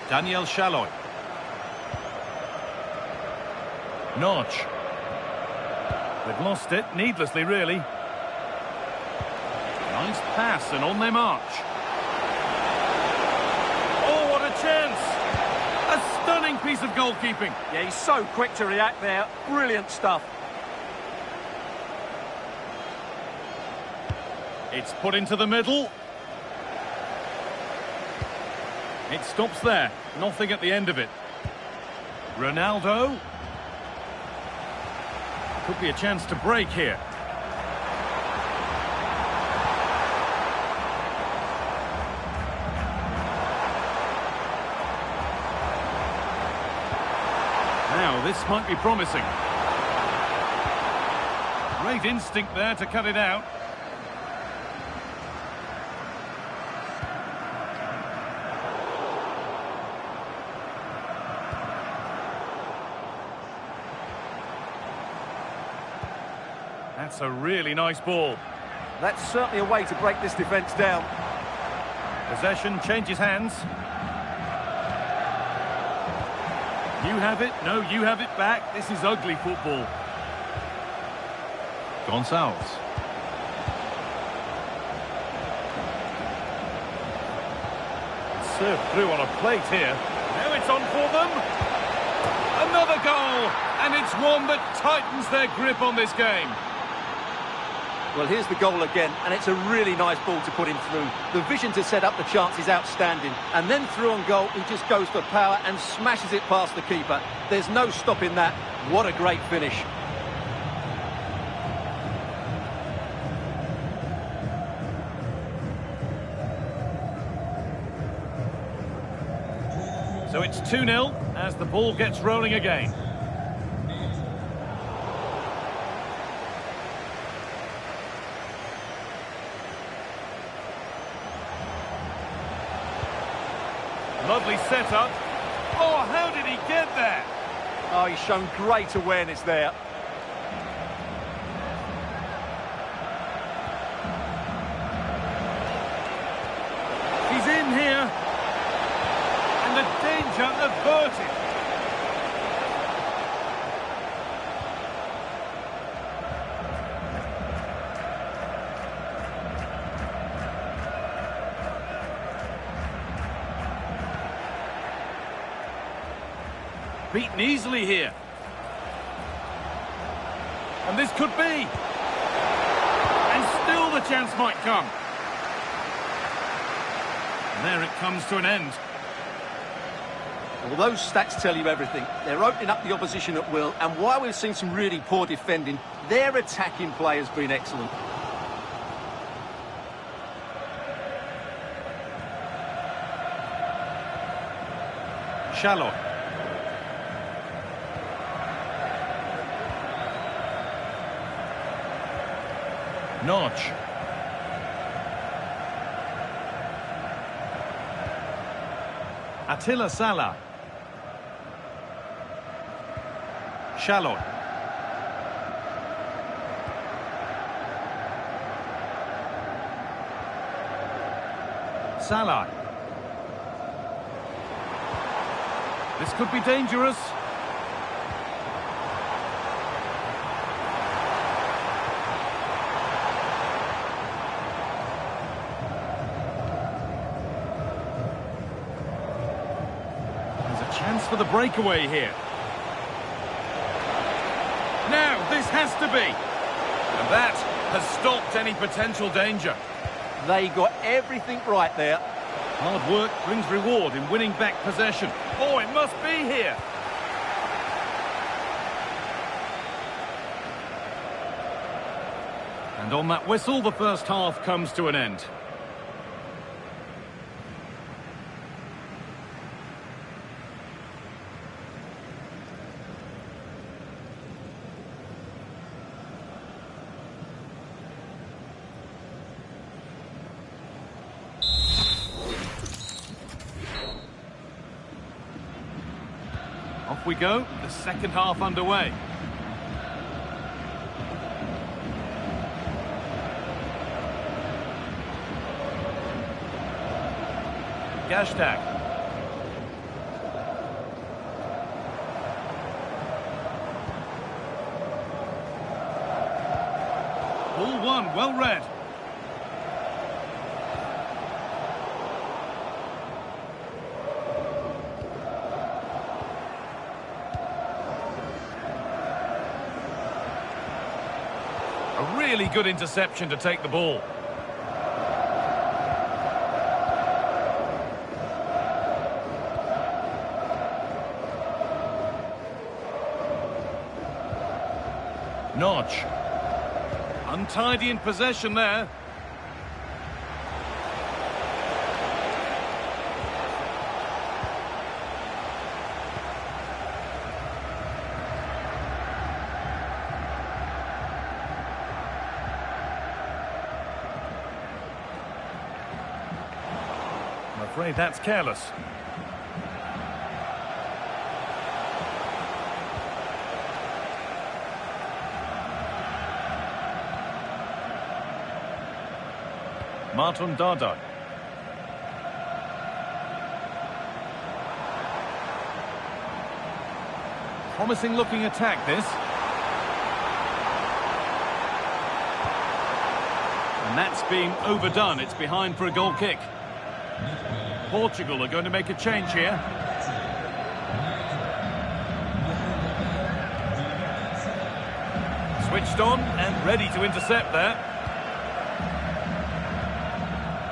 Daniel Sallói. Noć. They've lost it, needlessly really. Nice pass, and on they march. Oh, what a chance! A stunning piece. piece of goalkeeping. Yeah, he's so quick to react there. Brilliant stuff. It's put into the middle. It stops there. Nothing at the end of it. Ronaldo. Could be a chance to break here. Now, this might be promising. Great instinct there to cut it out. That's a really nice ball. That's certainly a way to break this defence down. Possession changes hands. You have it. No, you have it back. This is ugly football. Gonçalves. Served through on a plate here. Now it's on for them. Another goal. And it's one that tightens their grip on this game. Well, here's the goal again, and it's a really nice ball to put him through. The vision to set up the chance is outstanding. And then through on goal, he just goes for power and smashes it past the keeper. There's no stopping that. What a great finish. So it's 2-0 as the ball gets rolling again. Lovely setup. Oh, how did he get there? Oh, he's shown great awareness there. He's in here. And the danger averted. Beaten easily here. And this could be. And still the chance might come. And there it comes to an end. Well, those stats tell you everything. They're opening up the opposition at will, and while we've seen some really poor defending, their attacking play has been excellent. Shallow. Notch. Attila Salah. Shallow. Salah. This could be dangerous. Chance for the breakaway here. Now, this has to be. And that has stopped any potential danger. They got everything right there. Hard work brings reward in winning back possession. Oh, it must be here. And on that whistle, the first half comes to an end. Off we go, the second half underway. Gazdag. Ball one, well read. A really good interception to take the ball. Notch. Untidy in possession there. I'm afraid that's careless. Martin Dardai. Promising looking attack this. And that's being overdone. It's behind for a goal kick. Portugal are going to make a change here. Switched on and ready to intercept there.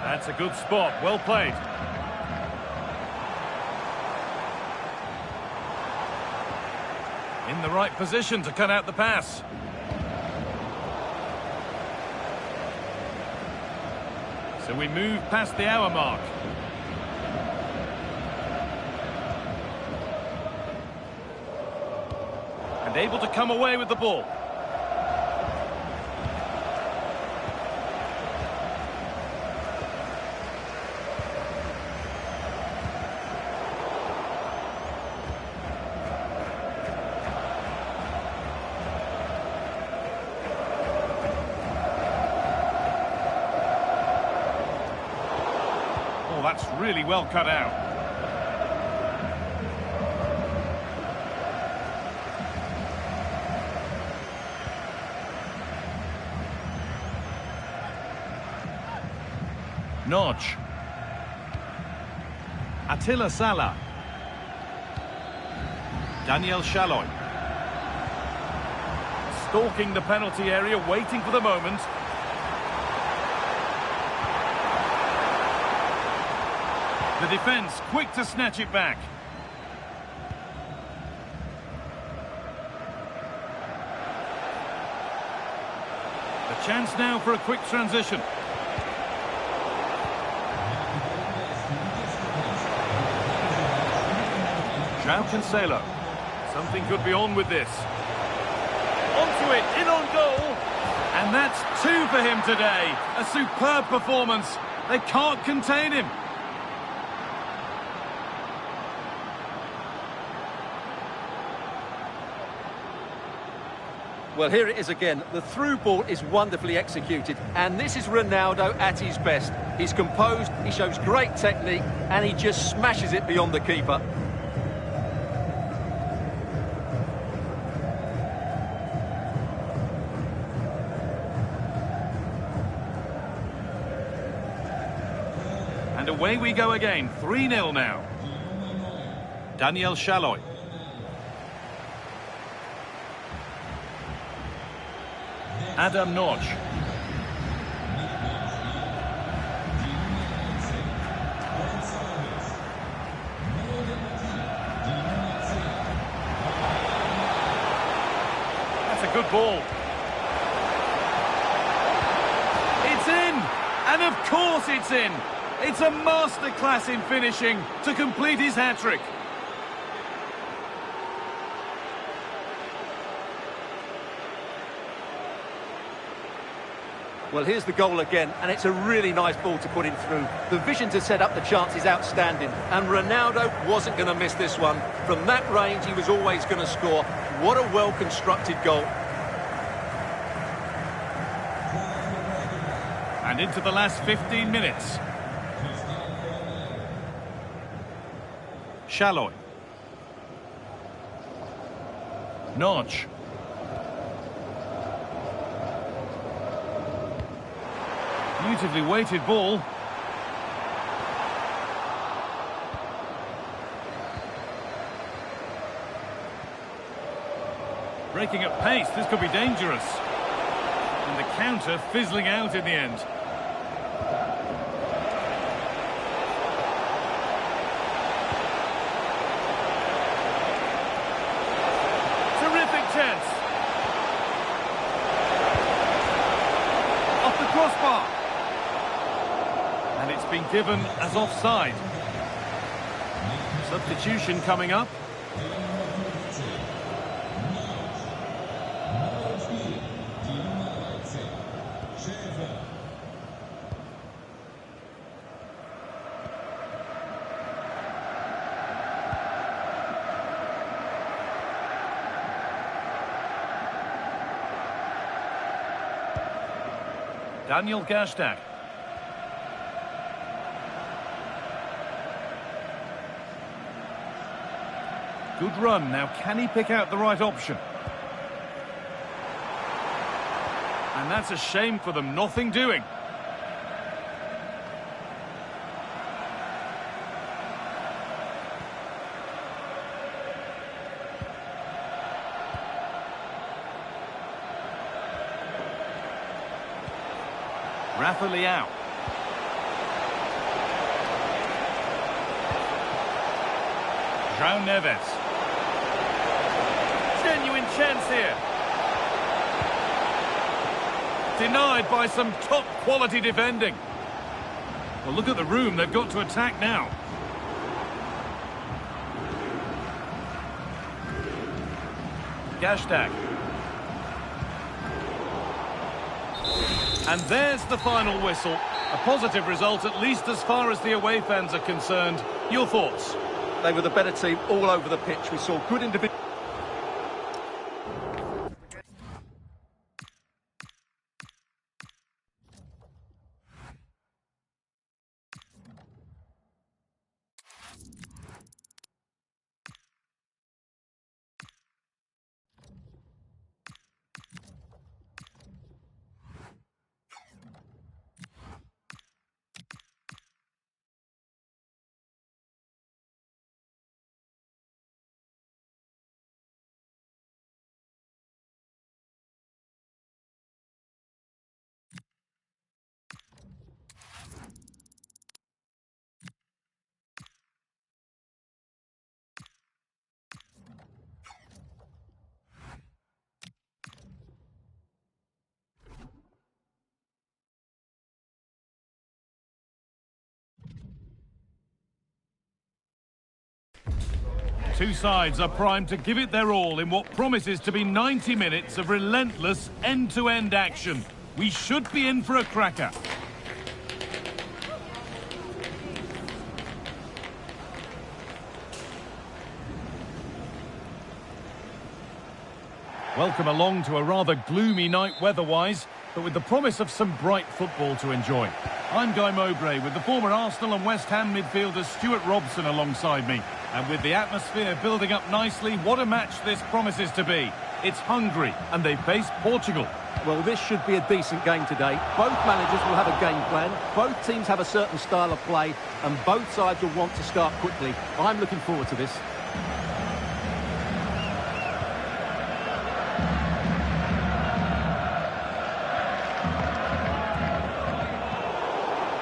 That's a good spot, well played. In the right position to cut out the pass. So we move past the hour mark. And able to come away with the ball. That's really well cut out. Notch. Attila Salah. Daniel Shalhoy. Stalking the penalty area, waiting for the moment. The defence quick to snatch it back. A chance now for a quick transition. João Cancelo. Something could be on with this. Onto it, in on goal. And that's 2 for him today. A superb performance. They can't contain him. Well, here it is again. The through ball is wonderfully executed, and this is Ronaldo at his best. He's composed, he shows great technique, and he just smashes it beyond the keeper. And away we go again, 3-0 now. Daniel Shalhoy. Adam Notch. That's a good ball. It's in! And of course it's in! It's a masterclass in finishing to complete his hat-trick. Well, here's the goal again, and it's a really nice ball to put him through. The vision to set up the chance is outstanding, and Ronaldo wasn't going to miss this one. From that range, he was always going to score. What a well-constructed goal. And into the last 15 minutes. Shalhoy. Notch. Beautifully weighted ball. Breaking at pace, this could be dangerous. And the counter fizzling out in the end. Terrific chance. Off the crossbar. And it's been given as offside. Substitution coming up. Daniel Gazdag. Good run. Now, can he pick out the right option? And that's a shame for them. Nothing doing. Rafa Leao. João Neves. Genuine chance here. Denied by some top quality defending. Well, look at the room. They've got to attack now. Gazdag. And there's the final whistle. A positive result, at least as far as the away fans are concerned. Your thoughts? They were the better team all over the pitch. We saw good individual. Two sides are primed to give it their all in what promises to be 90 minutes of relentless end-to-end action. We should be in for a cracker. Welcome along to a rather gloomy night weather-wise, but with the promise of some bright football to enjoy. I'm Guy Mowbray with the former Arsenal and West Ham midfielder Stuart Robson alongside me. And with the atmosphere building up nicely, what a match this promises to be. It's Hungary, and they face Portugal. Well, this should be a decent game today. Both managers will have a game plan. Both teams have a certain style of play, and both sides will want to start quickly. I'm looking forward to this.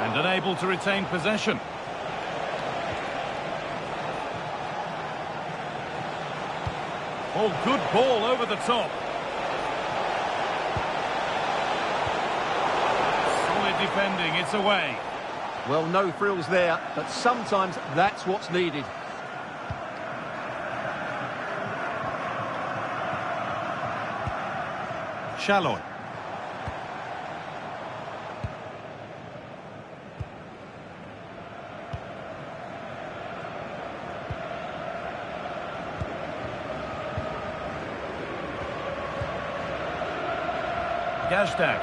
And unable to retain possession. Oh, good ball over the top. Solid defending, it's away. Well, no frills there, but sometimes that's what's needed. Shalloy. Gazdag.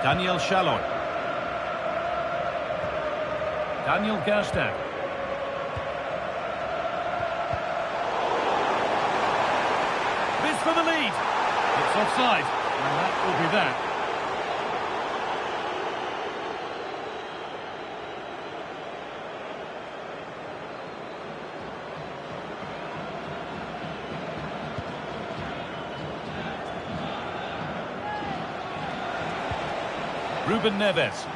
Daniel Shalloy. Daniel Gazdag. This for the lead. It's offside, and that will be that. Ruben Neves.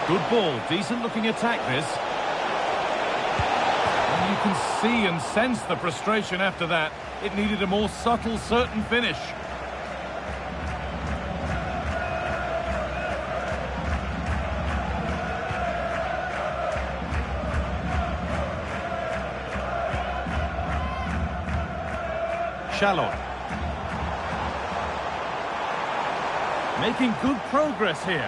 Good ball, decent looking attack this. And you can see and sense the frustration after that. It needed a more subtle, certain finish. Chalon. Making good progress here.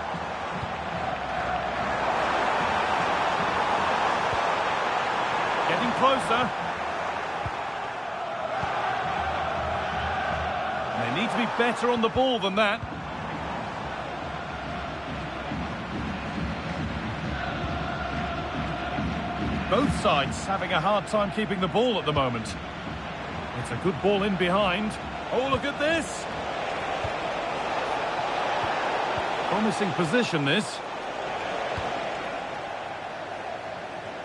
Getting closer. And they need to be better on the ball than that. Both sides having a hard time keeping the ball at the moment. It's a good ball in behind. Oh, look at this. Promising position, this.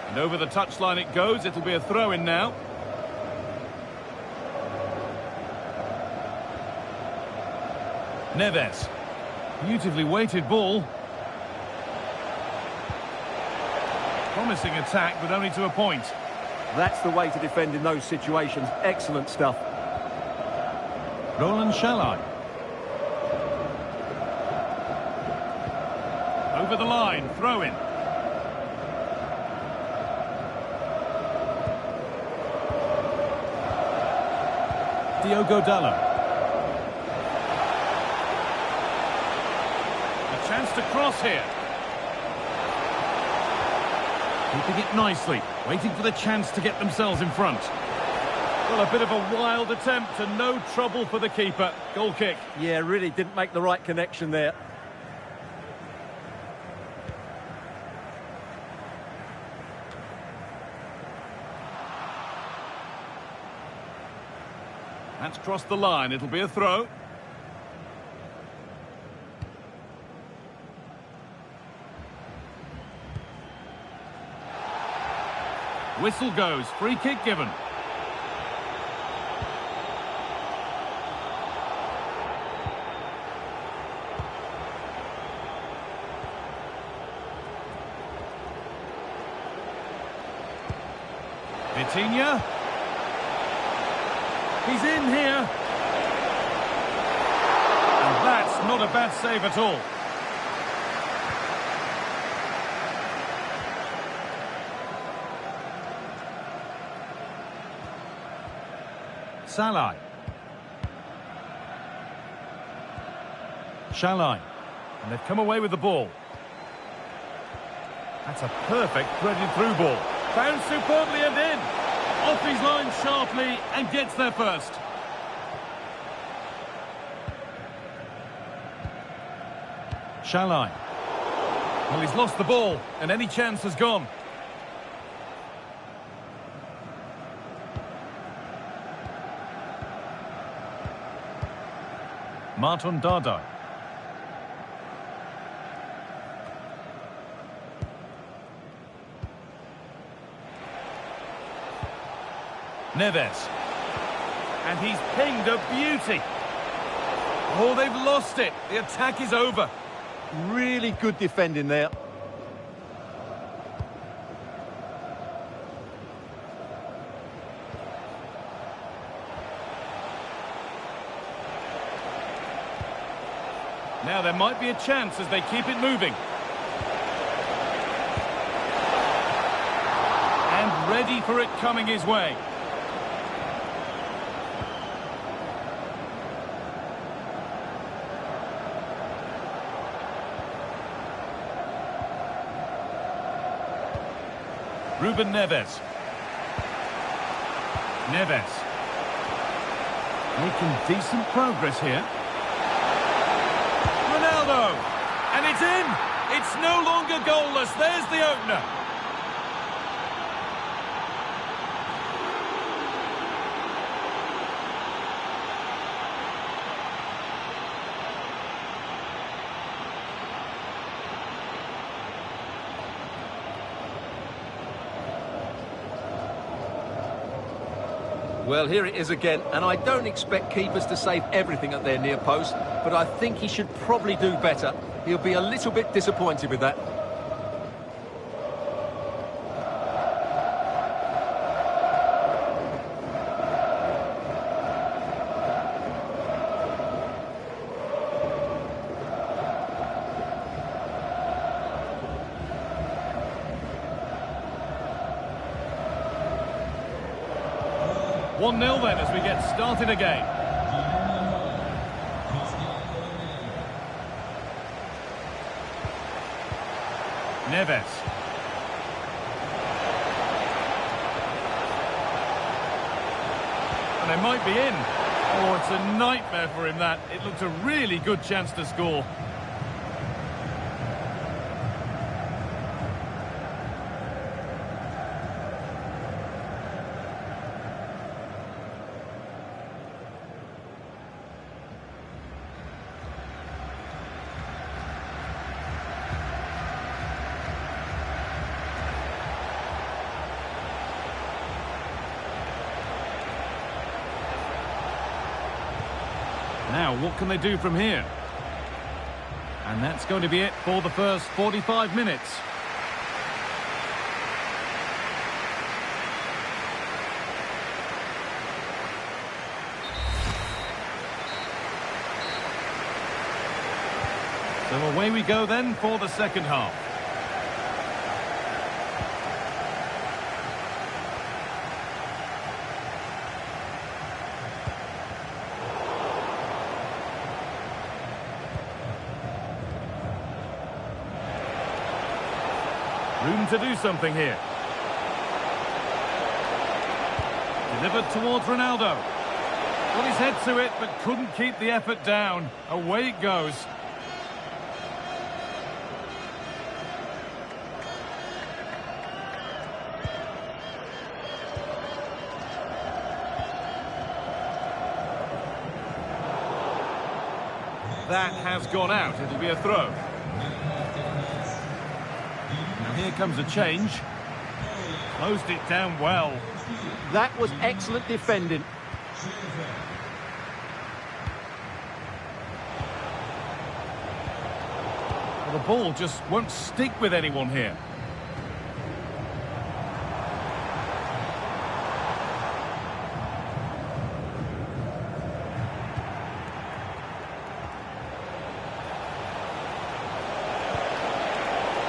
And over the touchline it goes. It'll be a throw-in now. Neves. Beautifully weighted ball. Promising attack, but only to a point. That's the way to defend in those situations. Excellent stuff. Roland Chalai. Over the line, throw in. Diogo Dalot. A chance to cross here. Keeping it nicely, waiting for the chance to get themselves in front. Well, a bit of a wild attempt and no trouble for the keeper. Goal kick. Yeah, really didn't make the right connection there. That's crossed the line. It'll be a throw. Whistle goes. Free kick given. Vitinha. He's in here. And that's not a bad save at all. Salah. Chalai. And they've come away with the ball. That's a perfect threaded through ball. Found superbly and in. Off his line sharply and gets there first. Chalai. Well, he's lost the ball and any chance has gone. Martin Dardai. Neves. And he's pinged a beauty. Oh, they've lost it. The attack is over. Really good defending there. Now there might be a chance as they keep it moving. And ready for it coming his way. Ruben Neves. Neves. Making decent progress here. Ronaldo. And it's in. It's no longer goalless. There's the opener. Well, here it is again, and I don't expect keepers to save everything at their near post, but I think he should probably do better. He'll be a little bit disappointed with that. One 0 then as we get started again. Neves. And they might be in. Oh, it's a nightmare for him, that. It looked a really good chance to score. Now, what can they do from here? And that's going to be it for the first 45 minutes. So away we go then for the second half. Room to do something here. Delivered towards Ronaldo. Got his head to it, but couldn't keep the effort down. Away it goes. That has gone out. It'll be a throw. Here comes a change. Closed it down well. That was excellent defending. Well, the ball just won't stick with anyone here.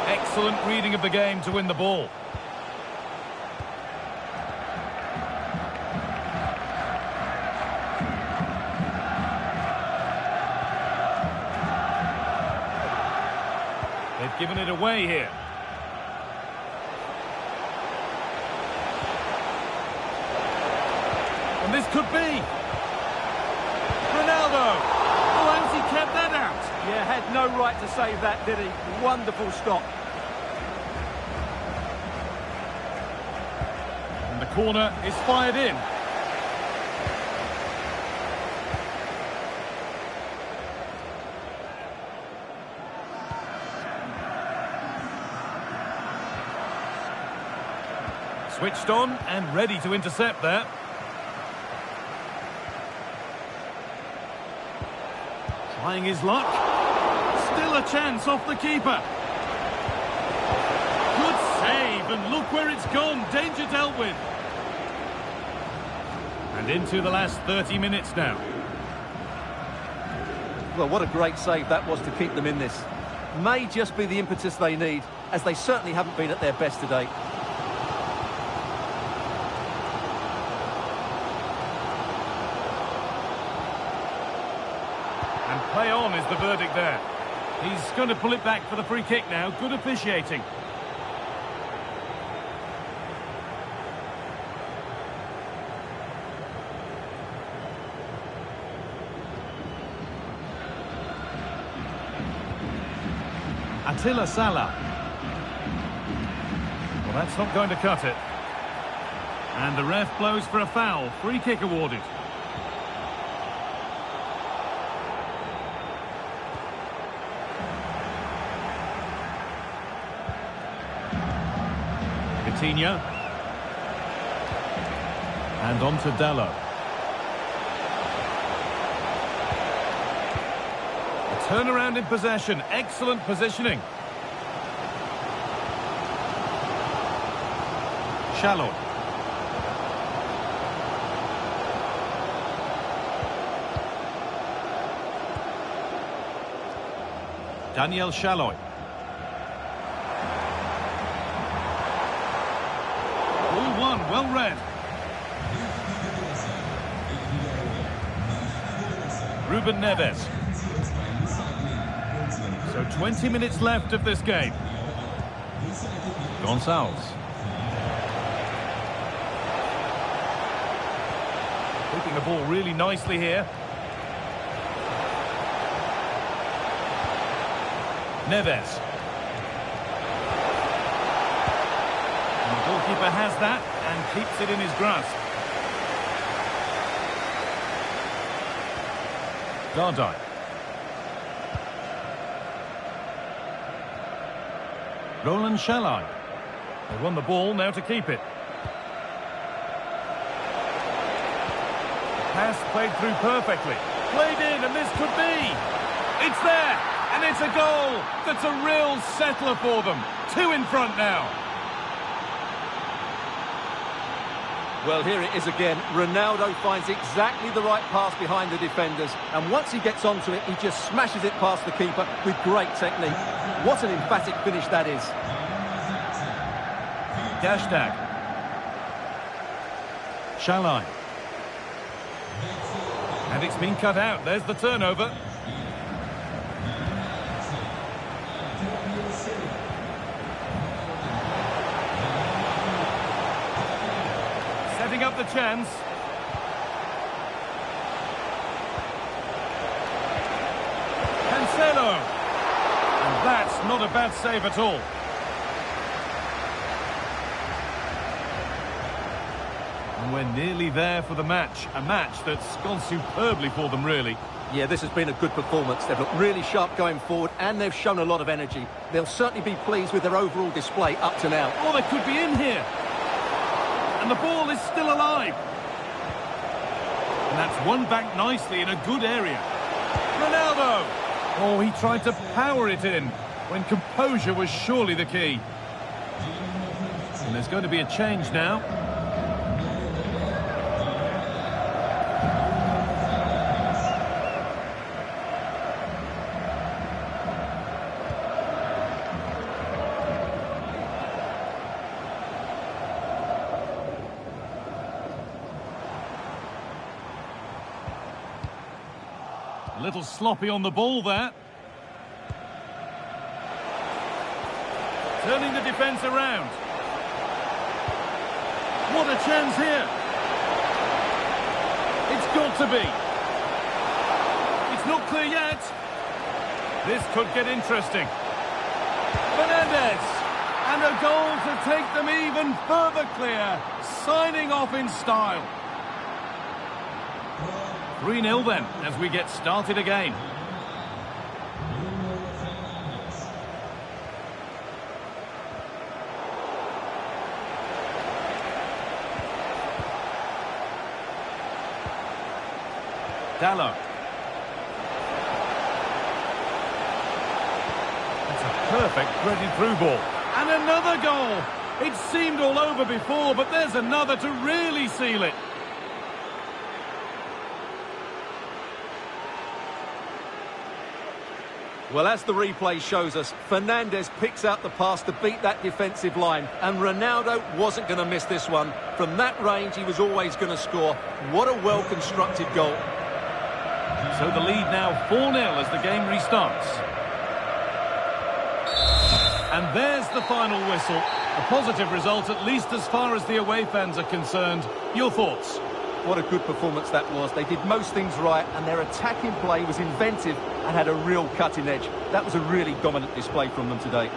Excellent reading of the game to win the ball. They've given it away here. And this could be Ronaldo. Oh, how's he kept that out? Yeah, had no right to save that, did he? Wonderful stop. Corner is fired in. Switched on and ready to intercept there. Trying his luck. Still a chance off the keeper. Good save, and look where it's gone. Danger dealt with. And into the last 30 minutes now. Well, what a great save that was to keep them in this. May just be the impetus they need, as they certainly haven't been at their best today. And play on is the verdict there. He's going to pull it back for the free kick now. Good officiating. Attila Salah. Well, that's not going to cut it. And the ref blows for a foul. Free kick awarded. Coutinho. And on to Dalot. A turnaround in possession. Excellent positioning. Shallow. Daniel Shalloy. Ball one, well read. Ruben Neves. So 20 minutes left of this game. Gonçalves. Keeping the ball really nicely here. Neves. And the goalkeeper has that and keeps it in his grasp. Dardai. Roland Shalai. They won the ball, now to keep it. The pass played through perfectly. Played in, and this could be. It's there, and it's a goal. That's a real settler for them. 2 in front now. Well, here it is again. Ronaldo finds exactly the right pass behind the defenders, and once he gets onto it, he just smashes it past the keeper with great technique. What an emphatic finish that is. Gashtag. Shalai. And it's been cut out. There's the turnover. Setting up the chance. Cancelo. And that's not a bad save at all. And we're nearly there for the match. A match that's gone superbly for them, really. Yeah, this has been a good performance. They've looked really sharp going forward, and they've shown a lot of energy. They'll certainly be pleased with their overall display up to now. Oh, they could be in here. And the ball is still alive. And that's won back nicely in a good area. Ronaldo! Oh, he tried to power it in when composure was surely the key. And there's going to be a change now. A little sloppy on the ball there. Turning the defence around. What a chance here. It's got to be. It's not clear yet. This could get interesting. Fernandez. And a goal to take them even further clear. Signing off in style. 3-0 then, as we get started again. Dalot. That's a perfect threaded through ball. And another goal! It seemed all over before, but there's another to really seal it. Well, as the replay shows us, Fernandez picks out the pass to beat that defensive line, and Ronaldo wasn't going to miss this one. From that range, he was always going to score. What a well-constructed goal. So the lead now 4-0 as the game restarts. And there's the final whistle. A positive result, at least as far as the away fans are concerned. Your thoughts? What a good performance that was. They did most things right, and their attacking play was inventive and had a real cutting edge. That was a really dominant display from them today.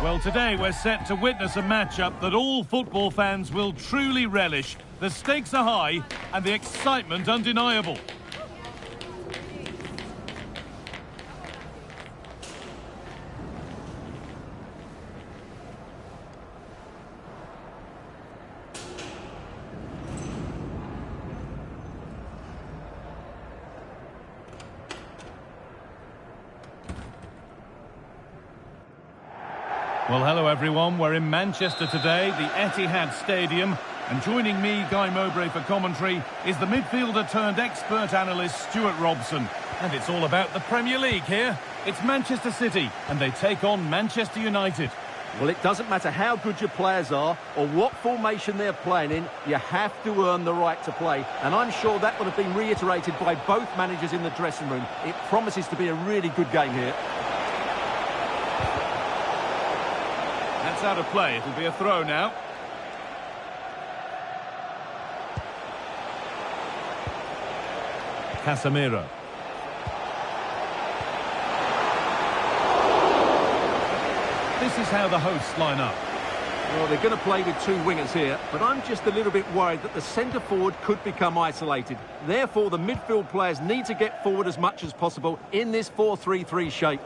Well, today we're set to witness a matchup that all football fans will truly relish. The stakes are high and the excitement undeniable. Well, hello everyone. We're in Manchester today, the Etihad Stadium. And joining me, Guy Mowbray, for commentary is the midfielder turned expert analyst Stuart Robson. And it's all about the Premier League here. It's Manchester City and they take on Manchester United. Well, it doesn't matter how good your players are or what formation they're playing in, you have to earn the right to play. And I'm sure that would have been reiterated by both managers in the dressing room. It promises to be a really good game here. That's out of play. It'll be a throw now. Casemiro. This is how the hosts line up. Well, they're going to play with two wingers here, but I'm just a little bit worried that the centre-forward could become isolated. Therefore, the midfield players need to get forward as much as possible in this 4-3-3 shape.